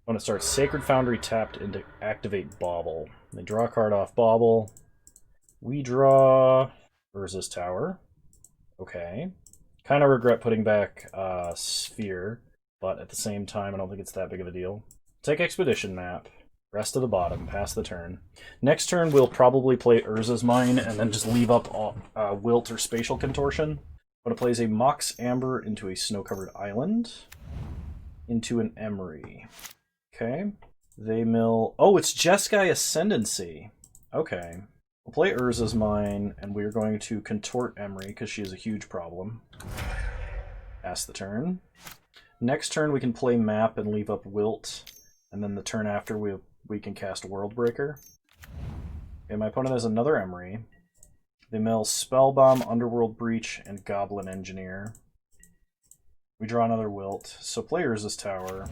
Speaker 1: Opponent starts Sacred Foundry tapped into activate Bauble. They draw a card off Bauble. We draw Urza's Tower. Okay. Kind of regret putting back Sphere, but at the same time, I don't think it's that big of a deal. Take Expedition Map. Rest of the bottom. Pass the turn. Next turn, we'll probably play Urza's Mine and then just leave up Wilt or Spatial Contortion. But it plays a Mox Amber into a snow-covered island. Into an Emery. Okay. They mill... Oh, it's Jeskai Ascendancy. Okay. We'll play Urza's Mine, and we're going to contort Emery, because she is a huge problem. Pass the turn. Next turn, we can play Map and leave up Wilt, and then the turn after, we can cast Worldbreaker. Okay, my opponent has another Emery. They mill Spellbomb, Underworld Breach, and Goblin Engineer. We draw another Wilt, so play Urza's Tower.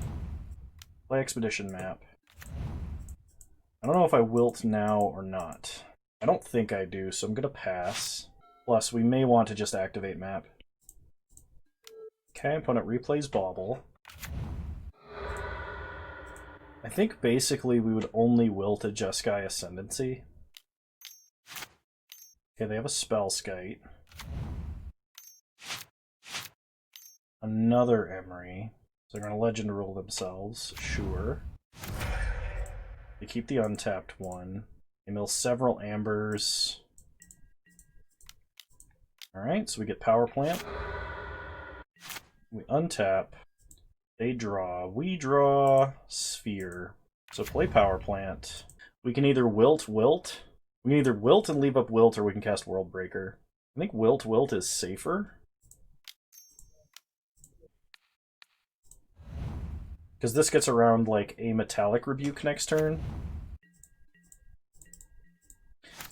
Speaker 1: Play Expedition Map. I don't know if I Wilt now or not. I don't think I do, so I'm going to pass. Plus, we may want to just activate Map. Okay, opponent replays Bauble. I think basically we would only Wilt a Jeskai Ascendancy. Okay, they have a Spellskite. Another Emery. So they're going to Legend Rule themselves, sure. They keep the untapped one. They mill several Ambers. Alright, so we get Power Plant. We untap. They draw. We draw Sphere. So play Power Plant. We can either Wilt. We can either Wilt and leave up Wilt, or we can cast Worldbreaker. I think Wilt is safer. Because this gets around like a Metallic Rebuke next turn.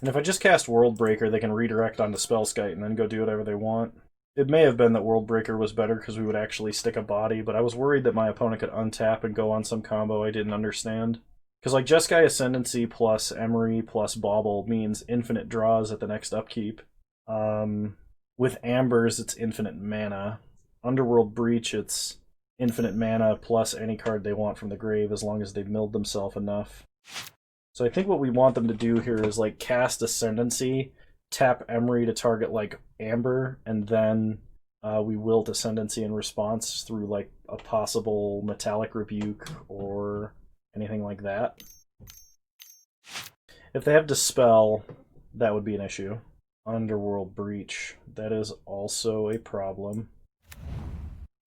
Speaker 1: And if I just cast Worldbreaker, they can redirect onto Spellskite and then go do whatever they want. It may have been that Worldbreaker was better because we would actually stick a body, but I was worried that my opponent could untap and go on some combo I didn't understand. Because like Jeskai Ascendancy plus Emery plus Bauble means infinite draws at the next upkeep. With Ambers, it's infinite mana. Underworld Breach, it's infinite mana plus any card they want from the grave as long as they've milled themselves enough. So I think what we want them to do here is like cast Ascendancy, tap Emery to target like Amber, and then we Wilt Ascendancy in response through like a possible Metallic Rebuke or anything like that. If they have Dispel, that would be an issue. Underworld Breach, that is also a problem.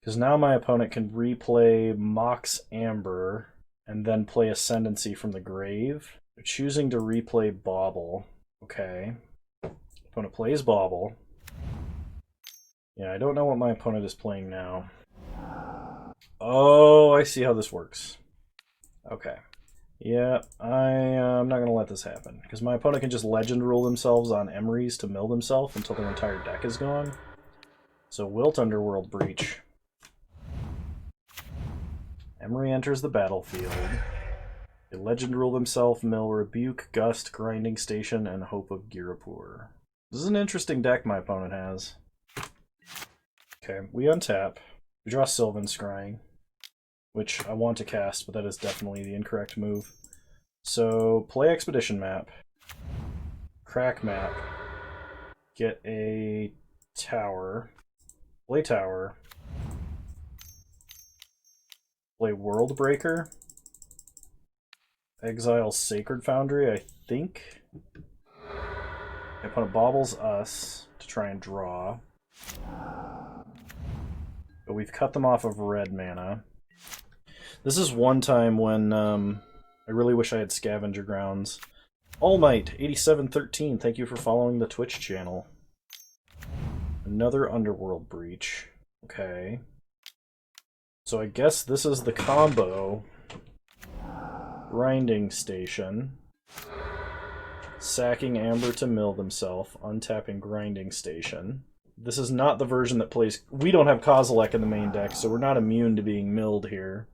Speaker 1: Because now my opponent can replay Mox Amber and then play Ascendancy from the grave. They're choosing to replay Bauble. Okay. Opponent plays Bauble. Yeah, I don't know what my opponent is playing now. Oh, I see how this works. Okay. Yeah, I'm not going to let this happen. Because my opponent can just Legend Rule themselves on Emerys to mill themselves until their entire deck is gone. So Wilt Underworld Breach. Emery enters the battlefield. They Legend Rule themselves, mill Rebuke, Gust, Grinding Station, and Hope of Girapur. This is an interesting deck my opponent has. Okay, we untap. We draw Sylvan Scrying, which I want to cast, but that is definitely the incorrect move. So, play Expedition Map. Crack Map. Get a Tower. Play Tower. Play Worldbreaker. Exile Sacred Foundry, I think. My opponent baubles us to try and draw. But we've cut them off of red mana. This is one time when I really wish I had Scavenger Grounds. All Might 8713, thank you for following the Twitch channel. Another Underworld Breach. Okay. So I guess this is the combo. Grinding Station. Sacking Amber to mill themselves. Untapping Grinding Station. This is not the version that plays... We don't have Kozilek in the main deck, so we're not immune to being milled here.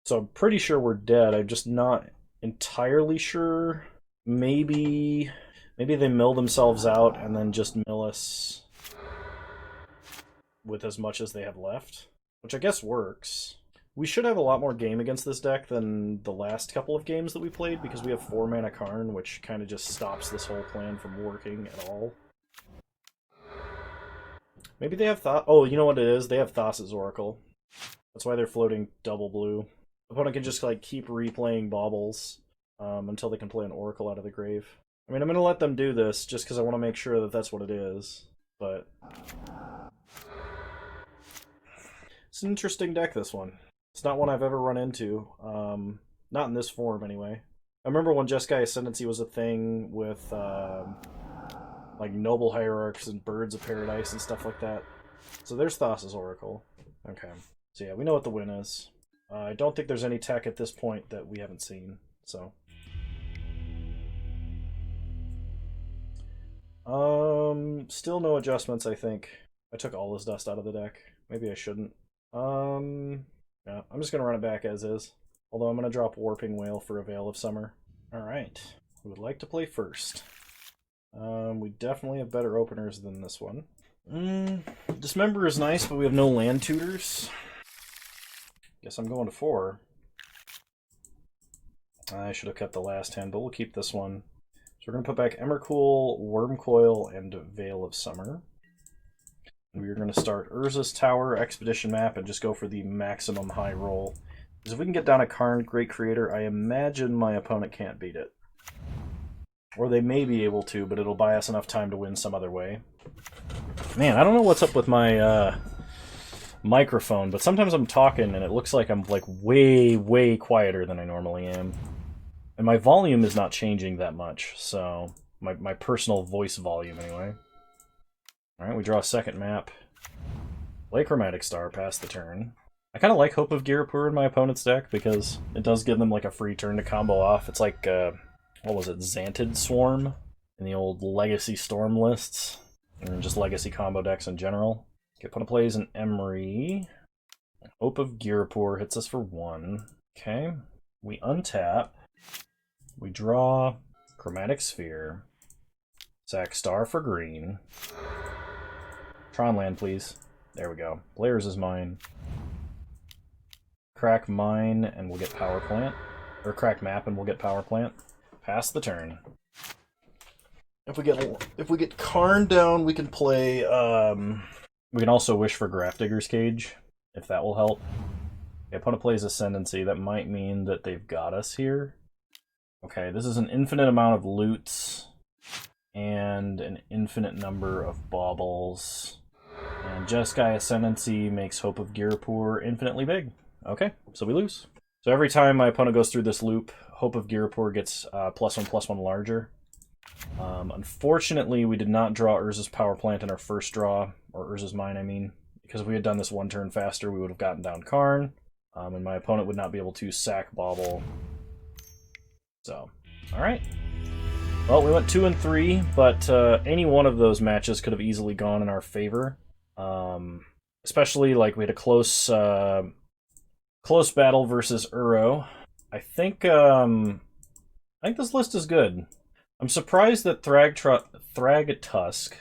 Speaker 1: So I'm pretty sure we're dead. I'm just not entirely sure. Maybe they mill themselves out and then just mill us with as much as they have left, which I guess works. We should have a lot more game against this deck than the last couple of games that we played, because we have 4-mana Karn, which kind of just stops this whole plan from working at all. Maybe they have Thought. Oh, you know what it is? They have Thassa's Oracle. That's why they're floating double blue. Opponent can just like keep replaying baubles until they can play an Oracle out of the grave. I mean, I'm going to let them do this just because I want to make sure that that's what it is. But it's an interesting deck, this one. It's not one I've ever run into. Not in this form, anyway. I remember when Jeskai Ascendancy was a thing with like Noble Hierarchs and Birds of Paradise and stuff like that. So there's Thassa's Oracle. Okay. So yeah, we know what the win is. I don't think there's any tech at this point that we haven't seen, so... still no adjustments, I think. I took all this dust out of the deck. Maybe I shouldn't. Yeah, I'm just gonna run it back as is. Although I'm gonna drop Warping Whale for a Veil of Summer. Alright. Who would like to play first? We definitely have better openers than this one. Dismember is nice, but we have no land tutors. Guess I'm going to 4. I should have kept the last hand, but we'll keep this one. So we're going to put back Emrakul, Wormcoil, and Veil of Summer. And we're going to start Urza's Tower, Expedition Map, and just go for the maximum high roll. Because if we can get down a Karn, Great Creator, I imagine my opponent can't beat it. Or they may be able to, but it'll buy us enough time to win some other way. Man, I don't know what's up with my microphone, but sometimes I'm talking and it looks like I'm like way, way quieter than I normally am. And my volume is not changing that much, so my personal voice volume anyway. Alright, we draw a second map. Play Chromatic Star, pass the turn. I kind of like Hope of Girapur in my opponent's deck because it does give them like a free turn to combo off. It's like, what was it, Xantid Swarm in the old Legacy Storm lists, and just Legacy combo decks in general. Okay, opponent plays an Emery. Hope of Girapur hits us for 1. Okay, we untap. We draw Chromatic Sphere. Sack Star for green. Tron land, please. There we go. Players is mine. Crack mine and we'll get Power Plant. Or crack map and we'll get Power Plant. Pass the turn. If we get Karn down, we can play. We can also wish for Grafdigger's Cage, if that will help. The opponent plays Ascendancy. That might mean that they've got us here. Okay, this is an infinite amount of loots and an infinite number of baubles. And Jeskai Ascendancy makes Hope of Girapur infinitely big. Okay, so we lose. So every time my opponent goes through this loop, Hope of Girapur gets +1/+1 larger. Unfortunately, we did not draw Urza's Power Plant in our first draw, or Urza's Mine, I mean. Because if we had done this one turn faster, we would have gotten down Karn, and my opponent would not be able to sack Bauble. So, alright. Well, we went 2 and 3, but any one of those matches could have easily gone in our favor. Especially, like, we had a close battle versus Uro. I think this list is good. I'm surprised that Thragtusk.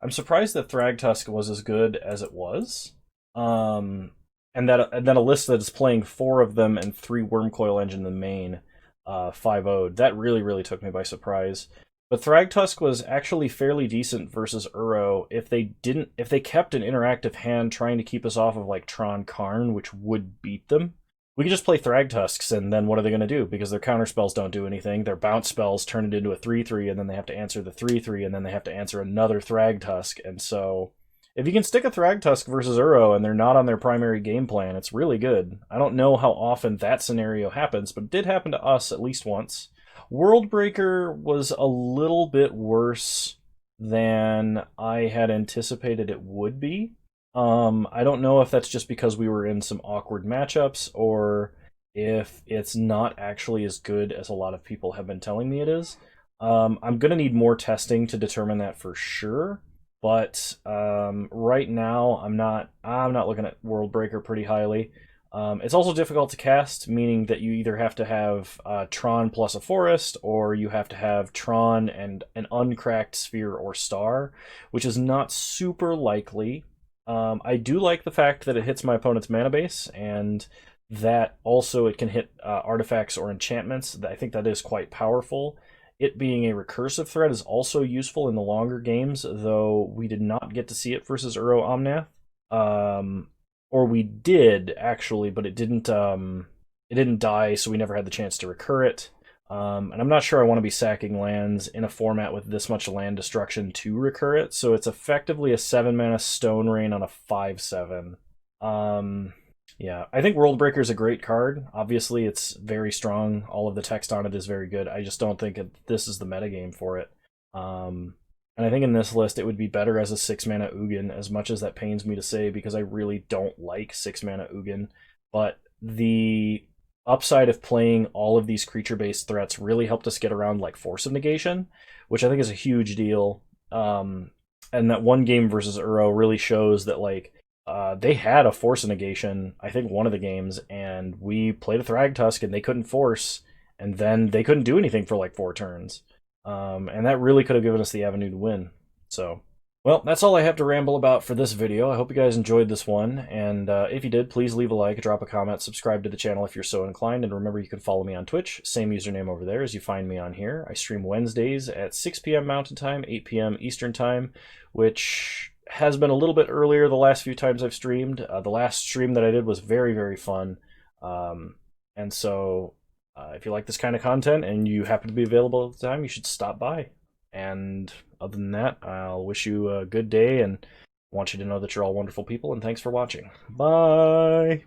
Speaker 1: I'm surprised that Thragtusk was as good as it was. And that a list that is playing 4 of them and 3 Wormcoil Engine in the main 5-0'd. That really took me by surprise. But Thragtusk was actually fairly decent versus Uro if they kept an interactive hand trying to keep us off of like Tron Karn, which would beat them. We could just play Thragtusks, and then what are they going to do? Because their counter spells don't do anything. Their bounce spells turn it into a 3/3, and then they have to answer the 3/3, and then they have to answer another Thragtusk. And so, if you can stick a Thragtusk versus Uro, and they're not on their primary game plan, it's really good. I don't know how often that scenario happens, but it did happen to us at least once. Worldbreaker was a little bit worse than I had anticipated it would be. I don't know if that's just because we were in some awkward matchups, or if it's not actually as good as a lot of people have been telling me it is. I'm going to need more testing to determine that for sure, but right now I'm not looking at Worldbreaker pretty highly. It's also difficult to cast, meaning that you either have to have Tron plus a forest, or you have to have Tron and an uncracked sphere or star, which is not super likely. I do like the fact that it hits my opponent's mana base, and that also it can hit artifacts or enchantments. I think that is quite powerful. it being a recursive threat is also useful in the longer games, though we did not get to see it versus Uro Omnath. Or we did actually, but it didn't die, so we never had the chance to recur it. And I'm not sure I want to be sacking lands in a format with this much land destruction to recur it, so it's effectively a 7-mana Stone Rain on a 5/7. Yeah, I think Worldbreaker is a great card. Obviously, it's very strong. All of the text on it is very good. I just don't think this is the metagame for it. And I think in this list, it would be better as a 6-mana Ugin, as much as that pains me to say, because I really don't like 6-mana Ugin. But the upside of playing all of these creature-based threats really helped us get around like Force of Negation, which I think is a huge deal. And that one game versus Uro really shows that like they had a Force of Negation, I think one of the games, and we played a Thragtusk and they couldn't force, and then they couldn't do anything for like 4 turns. And that really could have given us the avenue to win. So, well, that's all I have to ramble about for this video. I hope you guys enjoyed this one, and if you did, please leave a like, drop a comment, subscribe to the channel if you're so inclined, and remember you can follow me on Twitch, same username over there as you find me on here. I stream Wednesdays at 6 p.m. Mountain Time, 8 p.m. Eastern Time, which has been a little bit earlier the last few times I've streamed. The last stream that I did was very, very fun, and so if you like this kind of content and you happen to be available at the time, you should stop by. And other than that, I'll wish you a good day and want you to know that you're all wonderful people, and thanks for watching. Bye!